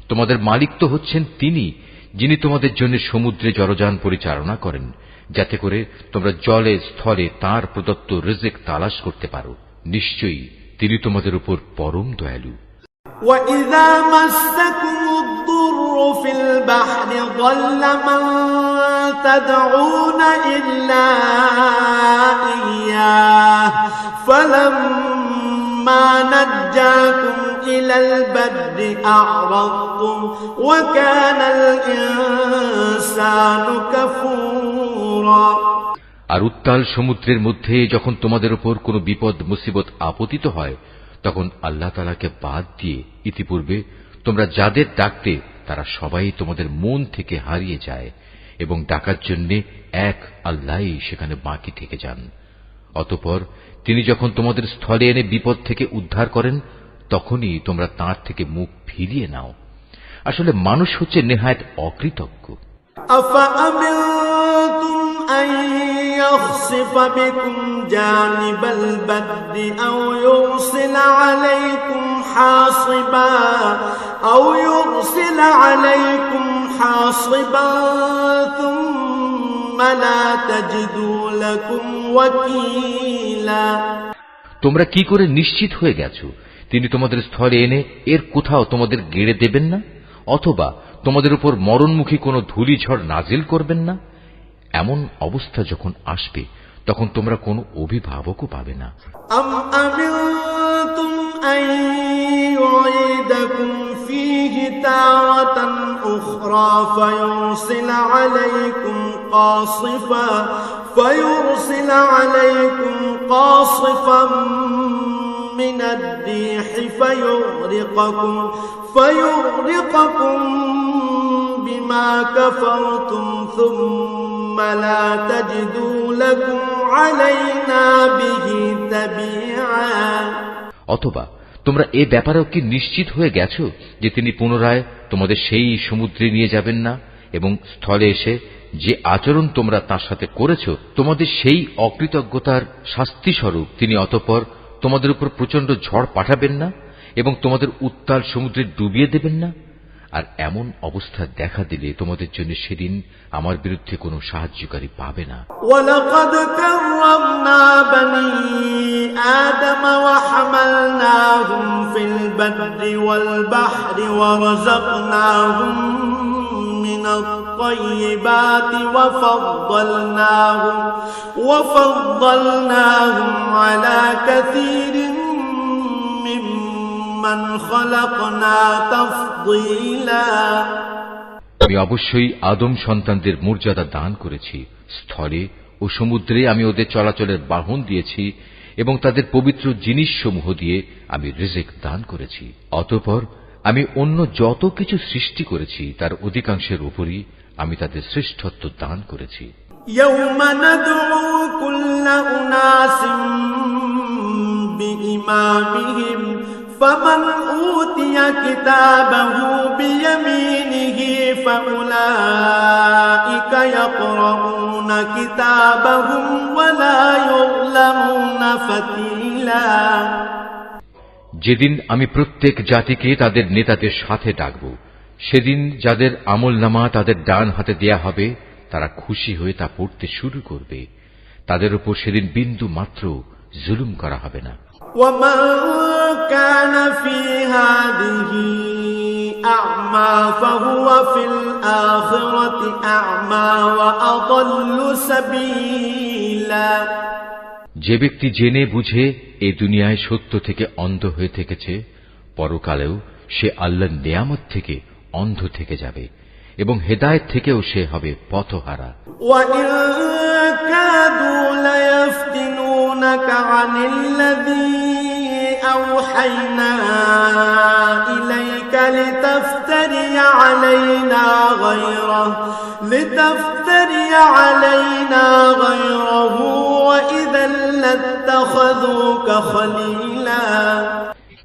C: তোমাদের মালিক তো হচ্ছেন তিনি যিনি তোমাদের জন্য সমুদ্রে জলযান পরিচালনা করেন, যাতে করে তোমরা জলে স্থলে তাঁর প্রদত্ত রিজিক তালাশ করতে পারো। নিশ্চয়ই তিনি তোমাদের উপর পরম দয়ালু।
A: وَإِذَا مَسَّكُمُ الضُّرُّ فِي الْبَحْرِ ضَلَّ مَن تدعون إلا إياه فلما نجاكم إلى البر أعرضتم وكان الإنسان كفورا
C: আর উত্তাল সমুদ্রের মধ্যে যখন তোমাদের উপর কোনো বিপদ মুসিবত আপতিত হয়, তখন আল্লাহ তাআলাকে বাদ দিয়ে ইতিপূর্বে তোমরা যাদের ডাকতে তারা সবাই তোমাদের মন থেকে হারিয়ে যায় এবং ডাকার জন্য এক আল্লাহই সেখানে বাকি থেকে যান। অতঃপর তিনি যখন তোমাদের স্থলে এনে বিপদ থেকে উদ্ধার করেন, তখনই তোমরা তাঁর থেকে মুখ ফিরিয়ে নাও। আসলে মানুষ হচ্ছে নেহায়েত অকৃতজ্ঞ।
A: أفأمنتم أن يخسف بكم جانب البر أو يرسل عليكم حاصبا ثم لا تجدوا لكم وكيلا
C: তোমরা কি করে নিশ্চিত হয়ে গেছো তিনি তোমাদের স্থলে এনে এর কোথাও তোমাদের গেড়ে দেবেন না, অথবা তোমাদের উপর মরণমুখী কোনো ধূলিঝড় নাজিল করবেন না? এমন অবস্থা যখন আসবে তখন তোমরা কোনো অভিভাবকও পাবে না।
A: أم أمنتم أن يعيدكم فيه تارة أخرى فيرسل عليكم قاصفا من الريح فيغرقكم بما كفرتم ثم لا تجدوا لكم علينا به تبيعا
C: অথবা তোমরা এ ব্যাপারেও কি নিশ্চিত হয়ে গেছো যে তিনি পুনরায় তোমাদের সেই সমুদ্রে নিয়ে যাবেন না এবং স্থলে এসে যে আচরণ তোমরা তার সাথে করেছো তোমাদের সেই অকৃতজ্ঞতার শাস্তি স্বরূপ তিনি অতঃপর তোমাদের উপর প্রচন্ড ঝড় পাঠাবেন না এবং তোমাদের উত্তাল সমুদ্রে ডুবিয়ে দেবেন না? আর এমন অবস্থা দেখা দিলে তোমাদের জন্য সেদিন আমার বিরুদ্ধে কোনো সাহায্যকারী পাবে না।
A: ওয়ালাকাদ কাররামনা বনি আদম ওয়া হামালনাহুম ফিল বাররি ওয়াল বাহরি ওয়া রাযাকনাহুম মিনাত তাইয়্যিবাতি ওয়া ফাদ্দালনাহুম আলা কাসীরিন মিম্মান খালাকনা তাফদীলা।
C: আমি অবশ্যই আদম সন্তানদের মর্যাদা দান করেছি। স্থলে ও সমুদ্রে আমি ওদের চলাচলের বাহন দিয়েছি এবং তাদের পবিত্র জিনিসসমূহ দিয়ে আমি রিজিক দান করেছি। অতঃপর আমি অন্য যত কিছু সৃষ্টি করেছি তার অধিকাংশের উপরই আমি তাদের শ্রেষ্ঠত্ব দান করেছি।
A: ইয়াওমা নাদউ কুল্লা উনাসিম বিইমামিহিম فمن أوتي كتابه بيمينه فأولئك يقرؤون كتابهم ولا يظلمون فتيلا।
C: যেদিন আমি প্রত্যেক জাতিকে তাদের নেতাদের সাথে ডাকব, সেদিন যাদের আমলনামা তাদের ডান হাতে দেয়া হবে তারা খুশি হয়ে তা পড়তে শুরু করবে। তাদের উপর সেদিন বিন্দু মাত্র জুলুম করা হবে না।
A: ومن كان في هذه أعمى فهو في الآخرة أعمى وأضل سبيلا।
C: যে ব্যক্তি জেনে বুঝে এই দুনিয়ায় সত্য থেকে অন্ধ হয়ে থেকেছে, পরকালেও সে আল্লাহর নিয়ামত থেকে অন্ধ থেকে যাবে এবং হেদায়েত থেকেও সে হবে পথহারা।
A: وَإِن كَادُوا لَيَفْتِنُونَكَ عَنِ الَّذِي أَوْحَيْنَا إِلَيْكَ لِتَفْتَرِيَ عَلَيْنَا غَيْرَهُ وَإِذًا لَّاتَّخَذُوكَ خَلِيلًا।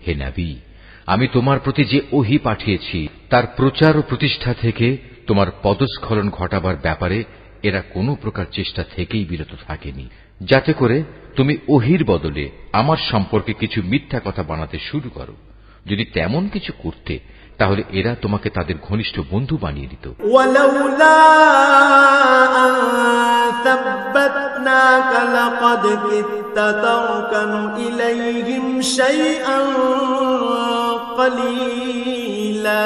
C: হে নবী, আমি তোমার প্রতি যে ওহী পাঠিয়েছি তার প্রচার ও প্রতিষ্ঠা থেকে তোমার পদস্খলন ঘটাবার ব্যাপারে এরা কোনো প্রকার চেষ্টা থেকেই বিরত থাকেনি, যাতে করে তুমি ওহীর বদলে আমার সম্পর্কে কিছু মিথ্যা কথা বানাতে শুরু করো। যদি তেমন কিছু করতে তাহলে এরা তোমাকে তাদের ঘনিষ্ঠ বন্ধু বানিয়ে দিত।
A: ওয়ালাউলা আন সাব্বাতনাকা লাকাদ কিত্তা তারকানু ইলাইহিম শাইআন কলিলা।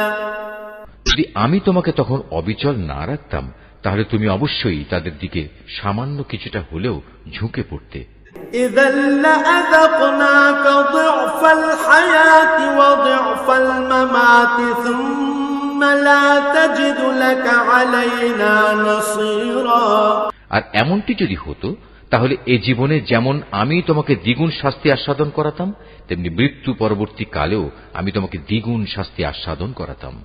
C: যদি আমি তোমাকে তখন অবিচল না রাখতাম তাহলে তুমি অবশ্যই তাদের দিকে সামান্য কিছুটা হলেও ঝুঁকে পড়তে।
A: إذا لأذقناك ضعف الحياة وضعف الممات ثم لا تجد لك علينا نصيرا।
C: আর এমনটি যদি হতো তাহলে এ জীবনে যেমন আমি তোমাকে দ্বিগুণ শাস্তি আস্বাদন করাতাম, তেমনি মৃত্যু পরবর্তী কালেও আমি তোমাকে দ্বিগুণ শাস্তি আস্বাদন করাতাম।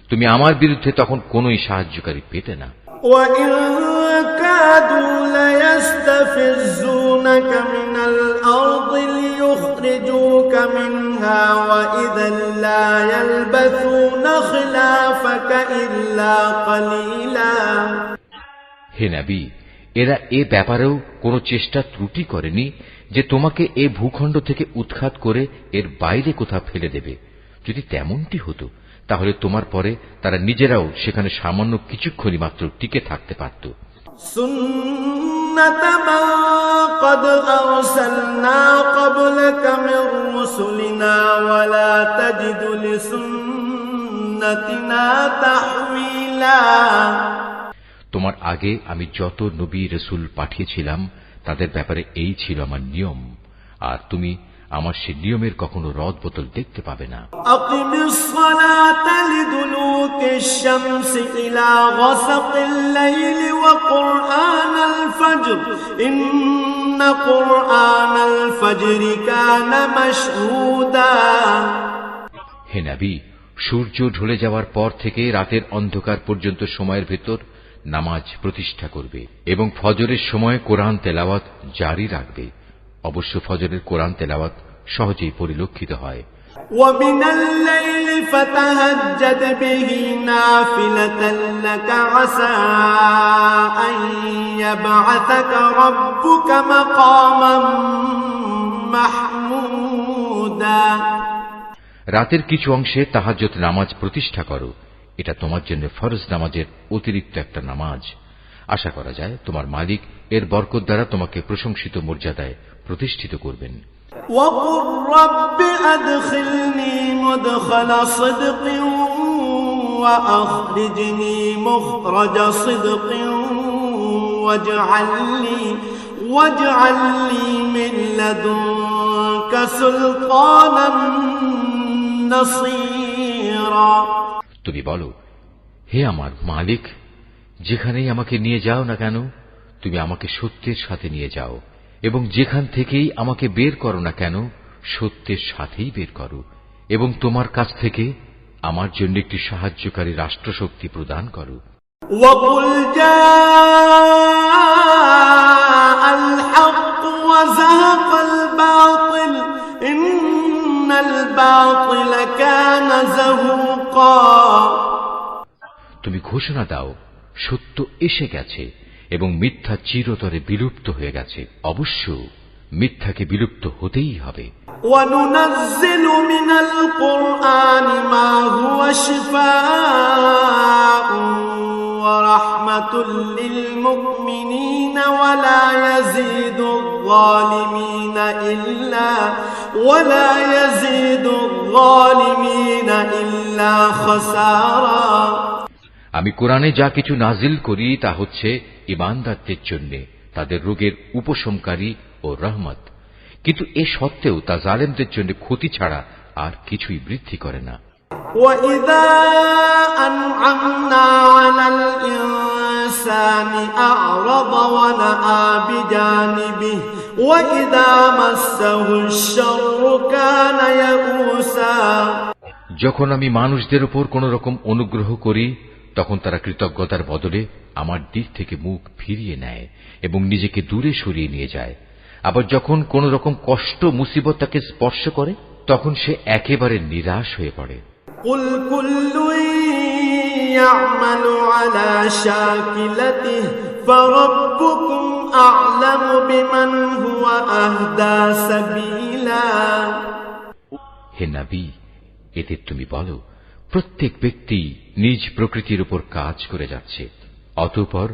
C: তুমি আমার বিরুদ্ধে তখন কোনোই সাহায্যকারী পেতে না।
A: وَإِن كَادُوا لَيَسْتَفِزُّونَكَ مِنَ الْأَرْضِ لِيُخْرِجُوكَ مِنْهَا وَإِذًا لَّا يَلْبَثُونَ خِلَافَكَ إِلَّا قَلِيلًا।
C: হে নবী, এরা এ ব্যাপারেও কোনো চেষ্টা ত্রুটি করেনি যে তোমাকে এ ভূখণ্ড থেকে উৎখাত করে এর বাইরে কোথাও ফেলে দেবে। যদি তেমনটি হতো তাহলে তোমার পরে তারা নিজেরাও সেখানে সামান্য কিছুক্ষণই মাত্র টিকে থাকতে পারত।
A: সুন্নাত মান ক্বাদ আরসালনা ক্বাবলাকা মির রুসুলিনা ওয়া লা তাজিদু লিসুন্নাতিনা তাহওয়িলা।
C: তোমার আগে আমি যত নবী রাসূল পাঠিয়েছিলাম তাদের ব্যাপারে এই ছিল আমার নিয়ম, আর তুমি আমার সে নিয়মের কখনো রদ বদল দেখতে পাবে না।
A: আকিমিস সালাতা লিদুলুকিশ শামসি ইলা গাসাকিল লাইলি ওয়া কুরআনাল ফাজর ইন্না কুরআনাল ফাজরি কানা মাশহুদা।
C: হে নবী, সূর্য ঢলে যাওয়ার পর থেকে রাতের অন্ধকার পর্যন্ত সময়ের ভেতর নামাজ প্রতিষ্ঠা করবে এবং ফজরের সময় কোরআন তেলাওয়াত জারি রাখবে। অবশ্য ফজরের কোরআন তেলাওয়াত সহজেই পরিলক্ষিত হয়।
A: وَمِنَ اللَّيْلِ فَتَهَجَّدْ بِهِ نَافِلَةً لَكَ عَسَىٰ أَن يَبْعَثَكَ رَبُّكَ مَقَامًا مَحْمُودًا।
C: রাতের কিছু অংশে তাহাজ্জুদ নামাজ প্রতিষ্ঠা করো, এটা তোমার জন্য ফরজ নামাজের অতিরিক্ত একটা নামাজ। আশা করা যায় তোমার মালিক এর বরকত দ্বারা তোমাকে প্রশংসিত মর্যাদায় প্রতিষ্ঠিত করবেন।
A: وَقُل رَّبِّ أَدْخِلْنِي مُدْخَلَ صِدْقٍ وَأَخْرِجْنِي مُخْرَجَ صِدْقٍ وَاجْعَل لِّي مِن لَّدُنكَ سُلْطَانًا نَّصِيرًا।
C: তুমি বলো, হে আমার মালিক, যেখানেই আমাকে নিয়ে যাও না কেন তুমি আমাকে সত্যের সাথে নিয়ে যাও, এবং যেখান থেকেই আমাকে বের করো না কেন সত্যের সাথেই বের করো, এবং তোমার কাছ থেকে আমার জন্য একটি সাহায্যকারী রাষ্ট্রশক্তি প্রদান করো।
A: وَقُلْ جَاءَ الْحَقُّ وَزَهَقَ الْبَاطِلُ إِنَّ الْبَاطِلَ كَانَ زَهُوقًا।
C: তুমি ঘোষণা দাও, সত্য এসে গেছে এবং মিথ্যা চিরতরে বিলুপ্ত হয়ে গেছে। অবশ্য মিথ্যাকে বিলুপ্ত হতেই হবে।
A: وَنُنَزِّلُ مِنَ الْقُرْآنِ مَا هُوَ شِفَاءٌ وَرَحْمَةٌ لِّلْمُؤْمِنِينَ وَلَا يَزِيدُ الظَّالِمِينَ إِلَّا خَسَارًا।
C: আমি কোরআনে যা কিছু নাজিল করি তা হচ্ছে ঈমানদারদের জন্য তাদের রোগের উপশমকারী ও রহমত, কিন্তু এ সত্ত্বেও তা জালেমদের জন্য ক্ষতি ছাড়া আর কিছুই বৃদ্ধি করে না।
A: وَإِذَا أَنْعَمْنَا عَلَى الْإِنسَانِ أَعْرَضَ وَنَأَىٰ بِجَانِبِهِ وَإِذَا مَسَّهُ الشَّرُّ كَانَ يَئُوسًا।
C: যখন আমি মানুষদের উপর কোন রকম অনুগ্রহ করি তখন তারা কৃতজ্ঞতার বদলে আমার দিক থেকে মুখ ফিরিয়ে নেয় এবং নিজেকে দূরে সরিয়ে নিয়ে যায়। আবার যখন কোন রকম কষ্ট মুসিবত তাকে স্পর্শ করে তখন সে একেবারে নিরাশ হয়ে পড়ে।
A: قُلْ كُلٌّ يَعْمَلُ عَلَى شَاكِلَتِهِ فَرَبُّكُمْ أَعْلَمُ بِمَنْ هُوَ أَهْدَىٰ سَبِيلًا।
C: হে নবী, এতে তুমি বলো, প্রত্যেক ব্যক্তি নিজ প্রকৃতির উপর কাজ করে যাচ্ছে, অতঃপর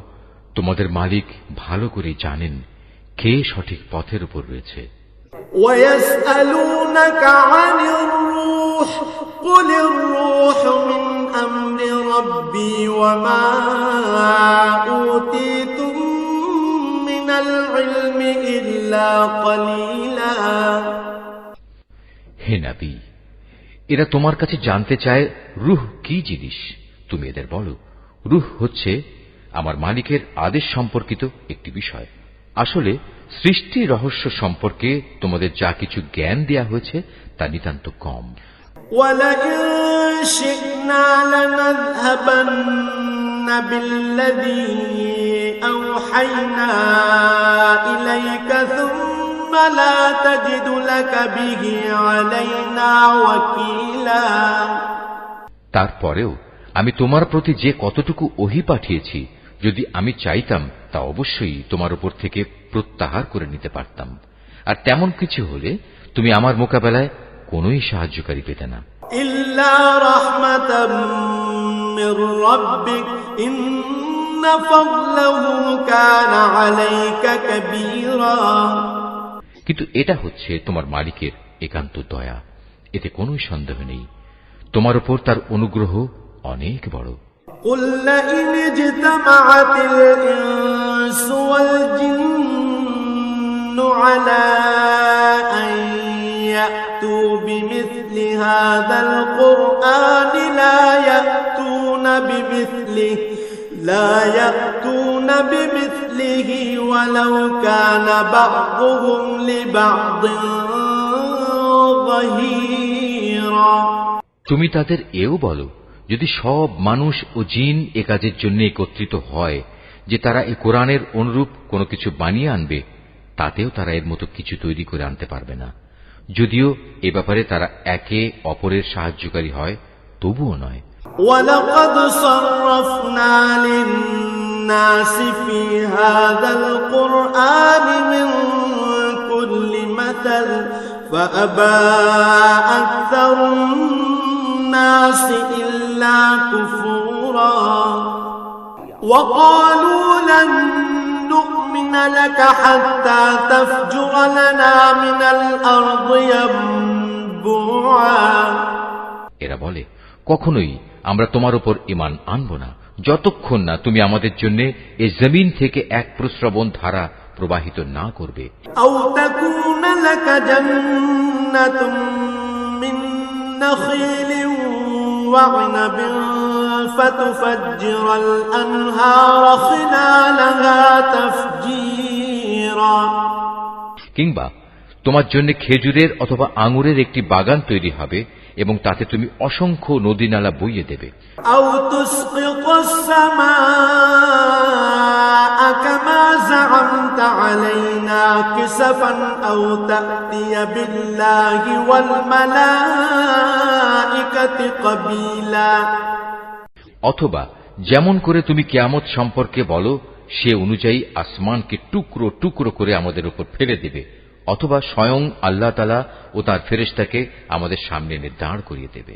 C: তোমাদের মালিক ভালো করে জানেন কে সঠিক পথের উপর রয়েছে।
A: وَيَسْأَلُونَكَ عَنِ الرُّوحِ قُلِ الرُّوحُ مِنْ أَمْرِ ربي وما أوتيتم من العلم إلا قليلا
C: হে নবী, এরা তোমার কাছে জানতে চায় রূহ কি জিনিস। তুমি এদের বলো, রূহ হচ্ছে আমার মালিকের আদেশ সম্পর্কিত একটি বিষয়। আসলে সৃষ্টি রহস্য সম্পর্কে তোমাদের যা কিছু জ্ঞান দেয়া হয়েছে তা নিতান্ত কম।
A: ولئن شئنا لنذهبن بالذي أوحينا إليك ثم لا تجد لك به علينا وكيلا
C: তারপরেও আমি তোমার প্রতি যে কতটুকু ওহী পাঠিয়েছি, যদি আমি চাইতাম তা অবশ্যই তোমার উপর থেকে প্রত্যাহার করে নিতে পারতাম, আর তেমন কিছু হলে তুমি আমার মোকাবেলায় কোনোই সাহায্যকারী পেতে না।
A: إلا رحمة من ربك إن فضله كان عليك كبيرا
C: কিন্তু এটা হচ্ছে তোমার মালিকের একান্ত দয়া, এতে কোনো সন্দেহ নেই। তোমার উপর তার অনুগ্রহ অনেক বড়।
A: قل لئن اجتمعت الإنس والجن على أن يأتوا بمثل هذا القرآن لا يأتون بمثله ولو كان بعضهم لبعض ظهيرا
C: তুমি তাদের এও বলো, যদি সব মানুষ ও জিন এ কাজের জন্য একত্রিত হয় যে তারা এই কোরআনের অনুরূপ কোনো কিছু বানিয়ে আনবে, তাতেও তারা এর মতো কিছু তৈরি করে আনতে পারবে না। যদিও এ ব্যাপারে তারা একে অপরের সাহায্যকারী হয়, তবুও নয়।
A: وَلَقَدْ صَرَّفْنَا لِلنَّاسِ فِي هَذَا الْقُرْآنِ مِنْ كُلِّ مَثَلٍ فَأَبَى أَكْثَرُ النَّاسِ إِلَّا كُفُورًا وَقَالُوا لَن نُّؤْمِنَ لَكَ حَتَّى تَفْجُرَ لَنَا مِنَ الْأَرْضِ يَنبُوعًا
C: এরা বলে, কখনোই আমরা তোমার উপর ঈমান আনব না যতক্ষণ না তুমি আমাদের জন্য এই জমিন থেকে এক প্রস্রবণ ধারা প্রবাহিত না করবে।
A: أو تكون لك جنة من نخيل وعنب فتفجر الأنهار خلالها تفجيرا
C: কিংবা তোমার জন্য খেজুরের অথবা আঙুরের একটি বাগান তৈরি হবে এবং তাতে তুমি অসংখ্য নদী নালা বইয়ে দেবে।
A: أو تسقط السماء كما زعمت علينا كسفا أو تأتي بالله والملائكة قبيلا
C: অথবা যেমন করে তুমি কিয়ামত সম্পর্কে বলো সে অনুযায়ী আসমানকে টুকরো টুকরো করে আমাদের উপর ফেলে দেবে, অথবা স্বয়ং আল্লাহ তাআলা ও তার ফেরেশতাকে আমাদের সামনে এনে দাঁড় করিয়ে দেবে।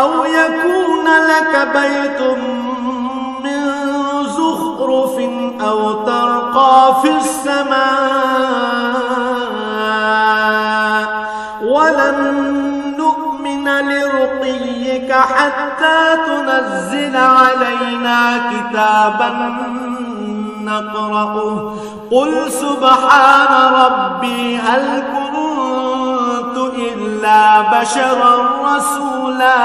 A: أو يكون لك بيت من زخرف أو ترقى في السماء ولن نؤمن لرقيك حتى تنزل علينا كتابا نقرأه قل سبحان ربي هل كنت إلا بشرا رسولا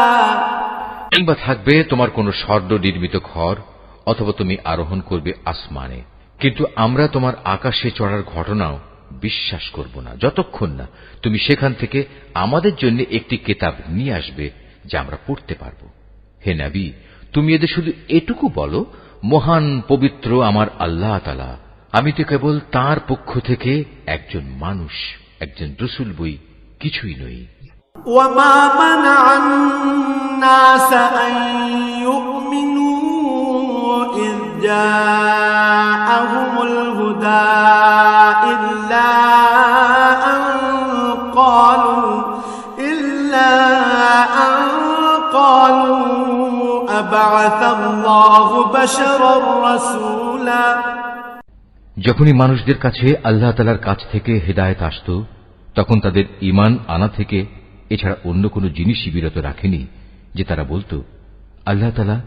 C: কিংবা থাকবে তোমার কোন স্বর্ণ নির্মিত ঘর, অথবা তুমি আরোহণ করবে আসমানে, কিন্তু আমরা তোমার আকাশে চড়ার ঘটনাও বিশ্বাস করব না যতক্ষণ না তুমি সেখান থেকে আমাদের জন্য একটি কিতাব নিয়ে আসবে যা আমরা পড়তে পারব। হে নবী, তুমি এদের শুধু এটুকু বলো, মহান পবিত্র আমার আল্লাহ তাআলা, আমি তো কেবল তাঁর পক্ষ থেকে একজন মানুষ, একজন রাসূল বই, কিছুই নই।
A: وما منع الناس أن يؤمنوا إذ جاءهم الهدى إلا أن قالوا أبعث الله بشرا رسولا
C: যখনই মানুষদের কাছে আল্লাহ তাআলার কাছ থেকে হেদায়েত আসত, তখন তাদের ঈমান আনা থেকে এছাড়া অন্য কোনো জিনিসই বিরত রাখেনি যে তারা বলতো, আল্লাহ তাআলা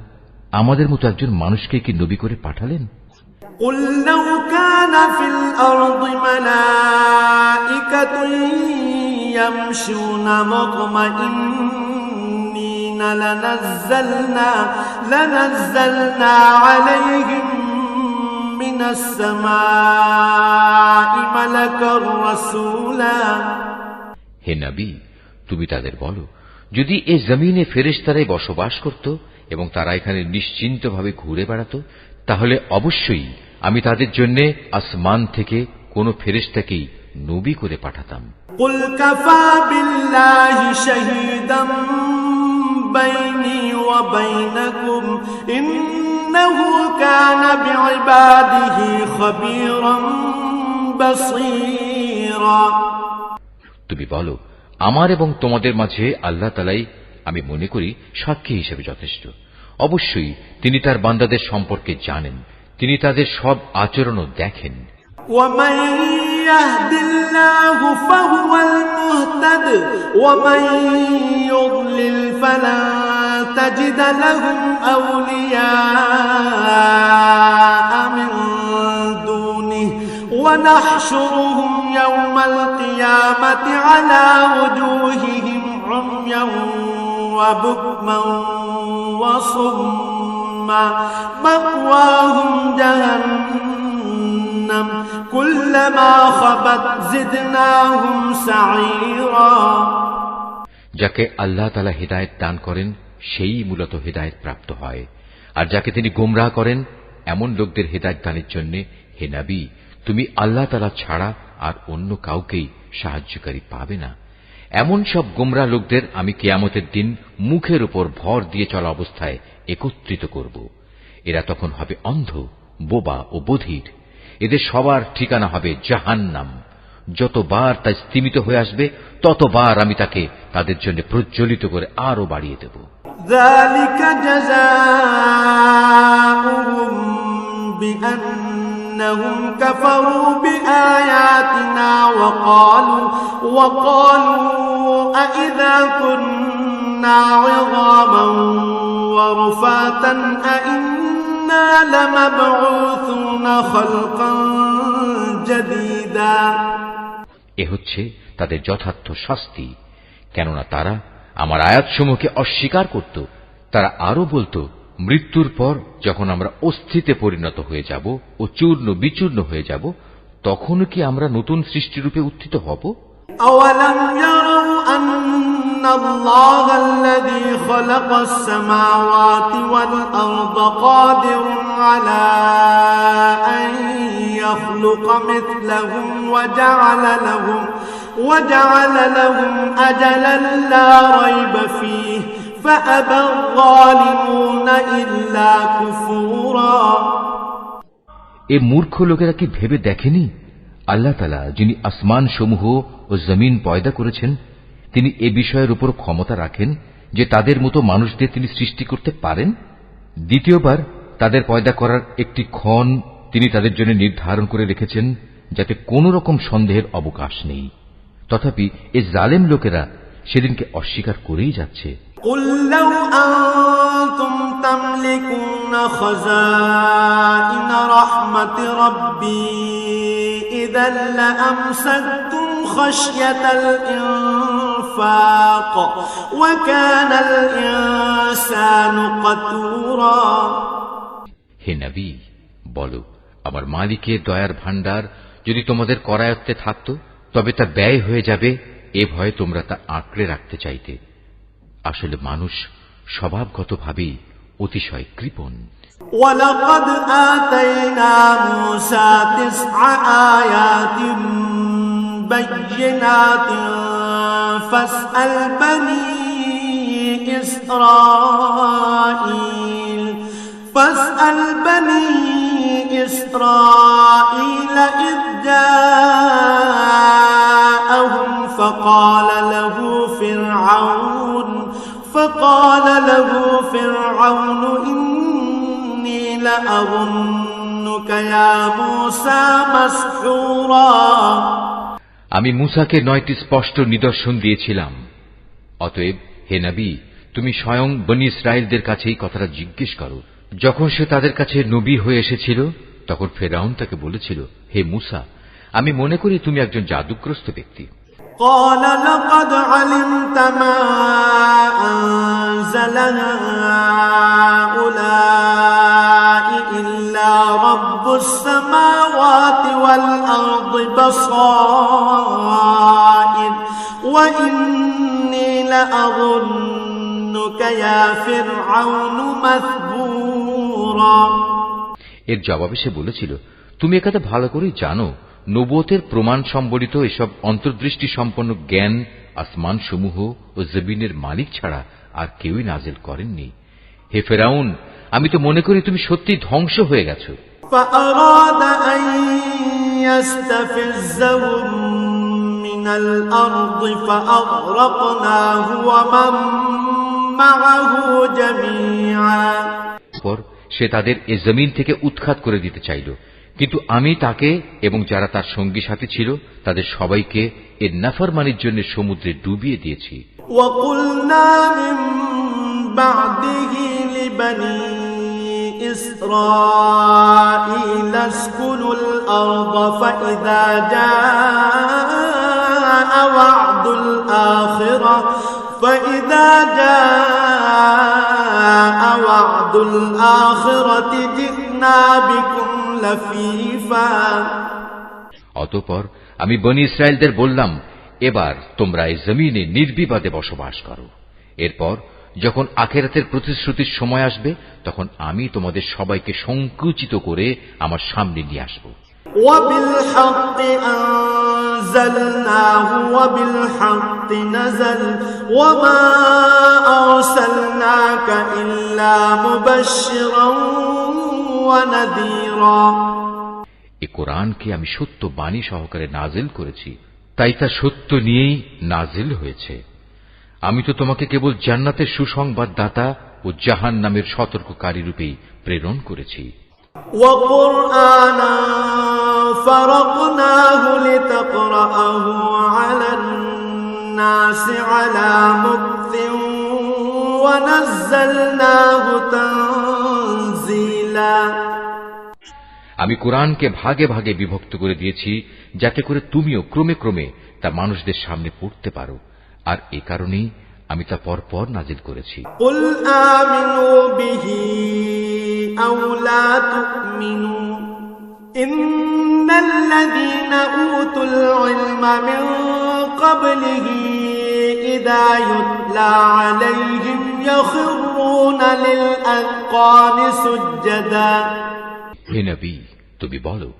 C: আমাদের মতো একজন মানুষকে কি নবী করে পাঠালেন?
A: قل لو كان في الأرض ملائكة يمشون مطمئنين لنزلنا عليهم من السماء ملكا رسولا।
C: হে নবী, তুমি তাদের বলো, যদি এ জমিনে ফেরেশতারাই বসবাস করত এবং তারা এখানে নিশ্চিন্তভাবে ঘুরে বেড়াত, তাহলে অবশ্যই আমি তাদের জন্য আসমান থেকে কোন ফেরেশতাকেই নবী করে পাঠাতাম।
A: قل كفى بالله شهيدا بيني وبينكم إنه كان بعباده خبيرا بصيرا।
C: তুমি বলো, আমার এবং তোমাদের মাঝে আল্লাহ তাআলাই আমি মনে করি সাক্ষী হিসেবে যথেষ্ট। অবশ্যই তিনি তার বান্দাদের সম্পর্কে জানেন, তিনি তাদের সব আচরণও দেখেন।
A: ومن يهد الله فهو المهتد ومن يضلل فلن تجد لهم أولياء من دونه ونحشرهم يوم القيامة على وجوههم عميا وبكما وصما مأواهم جهنم كلما خبت زدناهم سعيرا।
C: যাকে আল্লাহ তাআলা হিদায়াত দান করেন সেই মূলত হিদায়াত প্রাপ্ত হয়, আর যাকে তিনি গোমরাহ করেন এমন লোকদের হিদায়াত দানের জন্য হে নবী, তুমি আল্লাহ তাআলা ছাড়া আর অন্য কাউকেই সাহায্যকারী পাবে না। এমন সব গোমরাহ লোকদের আমি কিয়ামতের দিন মুখের উপর ভর দিয়ে চলা অবস্থায় একত্রিত করব। এরা তখন হবে অন্ধ, বোবা ও বধির। এদের সবার ঠিকানা হবে জাহান্নাম। যতবার তা স্তিমিত হয়ে আসবে ততবার আমি তাকে তাদের জন্য প্রজ্বলিত করে আরো বাড়িয়ে দেব।
A: ذلك جزاؤهم بأنهم كفروا بآياتنا وقالوا أإذا كنا عظاما ورفاتا أإنا لمبعوثون خلقا جديدا।
C: এ হচ্ছে তাদের যথার্থ শাস্তি, কেননা তারা আমার আয়াতসমূহকে অস্বীকার করত। তারা আরো বলতো, মৃত্যুর পর যখন আমরা অস্থিতে পরিণত হয়ে যাব ও চূর্ণ বিচূর্ণ হয়ে যাব, তখনও কি আমরা নতুন সৃষ্টিরূপে উত্থিত হব?
A: أولم يروا أن الله الذي خلق السماوات والأرض قادر على أن يخلق مثلهم وجعل لهم أجلا لا ريب فيه فأبى الظالمون إلا كفورا।
C: এ মূর্খ লোকেরা কি ভেবে দেখেনি আল্লাহ তাআলা যিনি আসমান সমূহ ও জমিন পয়দা করেছেন, তিনি এ বিষয়ের উপর ক্ষমতা রাখেন যে তাদের মতো মানুষদের তিনি সৃষ্টি করতে পারেন। দ্বিতীয়বার তাদের পয়দা করার একটি ক্ষণ তিনি তাদের জন্য নির্ধারণ করে রেখেছেন, যাতে কোন রকম সন্দেহের অবকাশ নেই। তথাপি এ জালেম লোকেরা সেদিনকে অস্বীকার করেই যাচ্ছে।
A: قل لو أنتم تملكون خزائن رحمة ربي إذا لأمسكتم خشية الإنفاق وكان الإنسان قتورا।
C: হে নবী, বলো, আমার মালিকের দয়ার ভাণ্ডার যদি তোমাদের করায়ত্তে থাকত, তবে তা ব্যয় হয়ে যাবে এ ভয়ে তোমরা তা আঁকড়ে রাখতে চাইতে। আসলে মানুষ স্বভাবগতভাবেই অতিশয় কৃপণ।
A: وَلَقَدْ آتَيْنَا مُوسَى 9 آيَاتٍ بَيِّنَاتٍ فَاسْأَلْ بَنِي إِسْرَائِيلَ إِذْ جَاءَهُمْ فقال له فرعون إني لأظنك يا موسى مسحورا।
C: আমি মূসাকে 9টি স্পষ্ট নিদর্শন দিয়েছিলাম। অতএব হে নবী, তুমি স্বয়ং বনী ইসরায়েলদের কাছেই কথাটা জিজ্ঞেস করো। যখন সে তাদের কাছে নবী হয়ে এসেছিল তখন ফেরাউন তাকে বলেছিল, হে মুসা, আমি মনে করি তুমি একজন জাদুগ্রস্ত ব্যক্তি।
A: قال لقد علمت ما أنزل هؤلاء إلا رب السماوات والأرض بصائر وإني لأظنك يا فرعون مثبورا।
C: এর জবাবে সে বলেছিল, তুমি একথা ভালো করেই জানো, নবুয়তের প্রমাণ সম্বলিত এসব অন্তর্দৃষ্টি সম্পন্ন জ্ঞান আসমান সমূহ ও জমিনের মালিক ছাড়া আর কেউই নাজিল করেননি। হে ফেরাউন, আমি তো মনে করি তুমি সত্যি ধ্বংস হয়ে গেছো।
A: فأراد أن يستفزهم من الأرض فأغرقناه ومن معه جميعا।
C: সে তাদের এ জমিন থেকে উৎখাত করে দিতে চাইল, কিন্তু আমি তাকে এবং যারা তার সঙ্গী সাথী ছিল তাদের সবাইকে এর নাফরমানির জন্য সমুদ্রে ডুবিয়ে দিয়েছি।
A: وَقُلْنَا مِن بَعْدِهِ لِبَنِي إِسْرَائِيلَ اسْكُنُوا الْأَرْضَ فَإِذَا جَاءَ وَعْدُ الْآخِرَةِ جِئْنَا بِكُمْ لَفِيفًا।
C: অতঃপর আমি বনী ইসরায়েলদের বললাম, এবার তোমরা এই জমিনে নির্বিবাদে বসবাস করো। এরপর যখন আখিরাতের প্রতিশ্রুতির সময় আসবে তখন আমি তোমাদের সবাইকে সংকুচিত করে আমার সামনে নিয়ে আসব।
A: وَبِالْحَقِّ أَنزَلْنَاهُ وَبِالْحَقِّ نَزَلَ وَمَا أَرْسَلْنَاكَ إِلَّا مُبَشِّرًا وَنَذِيرًا।
C: এই কোরআনকে আমি সত্য বাণী সহকারে নাজিল করেছি, তাই তা সত্য নিয়েই নাজিল হয়েছে। আমি তো তোমাকে কেবল জান্নাতের সুসংবাদদাতা ও জাহান্নামের সতর্ককারী রূপেই প্রেরণ করেছি।
A: وَقُرْآنًا فَرَقْنَاهُ لِتَقْرَأَهُ عَلَى النَّاسِ عَلَى مُكْثٍ وَنَزَّلْنَاهُ تَنزِيلًا।
C: আমি কোরআনকে ভাগে ভাগে বিভক্ত করে দিয়েছি যাতে করে তুমিও ক্রমে ক্রমে তা মানুষদের সামনে পড়তে পারো, আর এ কারণেই আমি তা পরপর নাজিল করেছি।
A: قُلْ آمِنُوا بِهِ أَوْ لَا تُؤْمِنُوا إِنَّ الَّذِينَ أُوتُوا الْعِلْمَ مِنْ قَبْلِهِ إِذَا يُتْلَى عَلَيْهِمْ يَخِرُّونَ لِلْأَذْقَانِ سُجَّدًا।
C: হে নবী, তুমি বলো,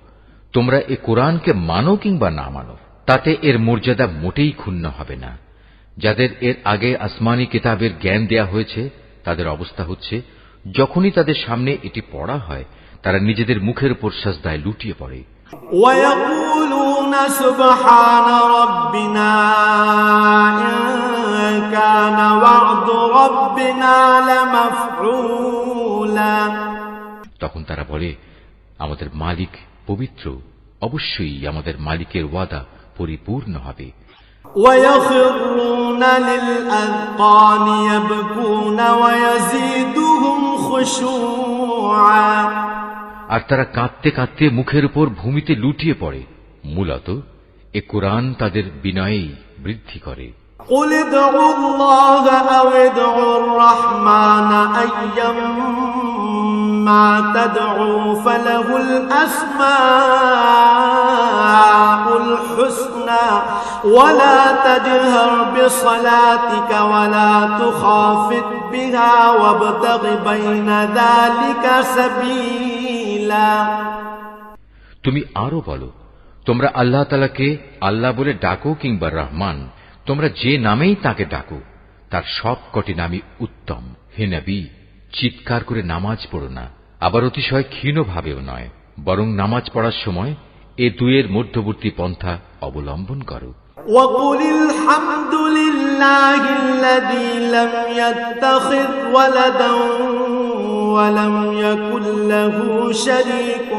C: তোমরা এ কোরআনকে মানো কিংবা না মানো, তাতে এর মর্যাদা মোটেই ক্ষুণ্ণ হবে না। যাদের এর আগে আসমানি কিতাবের জ্ঞান দেয়া হয়েছে তাদের অবস্থা হচ্ছে, যখনই তাদের সামনে এটি পড়া হয় তারা নিজেদের মুখের উপর সাজদায় লুটিয়ে পড়ে।
A: وَيَقُولُونَ سُبْحَانَ رَبِّنَا إِن كَانَ وَعْدُ رَبِّنَا لَمَفْعُولًا।
C: তখন তারা বলে, আমাদের মালিক পবিত্র, অবশ্যই আমাদের মালিকের ওয়াদা পরিপূর্ণ হবে।
A: وَيَخِرُّونَ لِلْأَذْقَانِ يَبْكُونَ وَيَزِيدُهُمْ خُشُوعًا।
C: আর তারা কাঁদতে কাঁদতে মুখের উপর ভূমিতে লুটিয়ে পড়ে। মূলত এ কোরআন তাদের বিনয়েই বৃদ্ধি করে।
A: قُلِ ادْعُوا اللَّهَ أَوِ ادْعُوا الرَّحْمَنَ أَيَّمَّا تَدْعُوا فَلَهُ الْأَسْمَاءُ الْحُسْنَى وَلَا تَجْهَرْ بِصَلَاتِكَ وَلَا تُخَافِتْ بِهَا وَابْتَغِ بَيْنَ ذَلِكَ سَبِيلًا।
C: তুমি আরো বলো, তোমরা আল্লাহ তাআলাকে আল্লাহ বলে ডাকো কিংবা রহমান, তোমরা যে নামেই তাকে ডাকো, তার সব কটি নামই উত্তম। হে নবী, চিৎকার করে নামাজ পড়ো না, আবার অতিশয় ক্ষীণ ভাবেও নয়, বরং নামাজ পড়ার সময় এ দুয়ের মধ্যবর্তী পন্থা অবলম্বন করো।
A: وَقُلِ الْحَمْدُ لِلَّهِ الَّذِي لَمْ يَتَّخِذْ وَلَدًا وَلَمْ يَكُنْ لَهُ شَرِيكٌ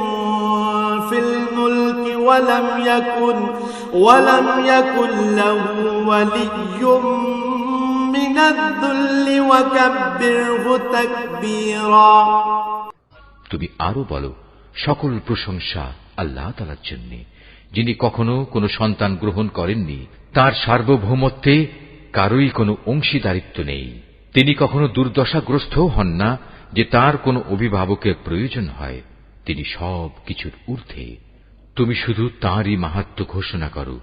A: فِي الْمُلْكِ وَلَمْ يَكُنْ لَهُ وَلِيٌّ مِّنَ الذُّلِّ وَكَبِّرْهُ تَكْبِيرًا।
C: তুমি আরো বলো, সকল প্রশংসা আল্লাহ তাআলার জন্য, যিনি কখনো কোনো সন্তান গ্রহণ করেননি, তার সার্বভৌমত্বে কারোই কোনো অংশীদারিত্ব নেই। তিনি কখনো দুর্দশাগ্রস্তও হন না যে তার কোনো অভিভাবকের প্রয়োজন হয়। তিনি সব কিছুর ঊর্ধ্বে। তুমি শুধু তাঁরই মাহাত্ম্য ঘোষণা করো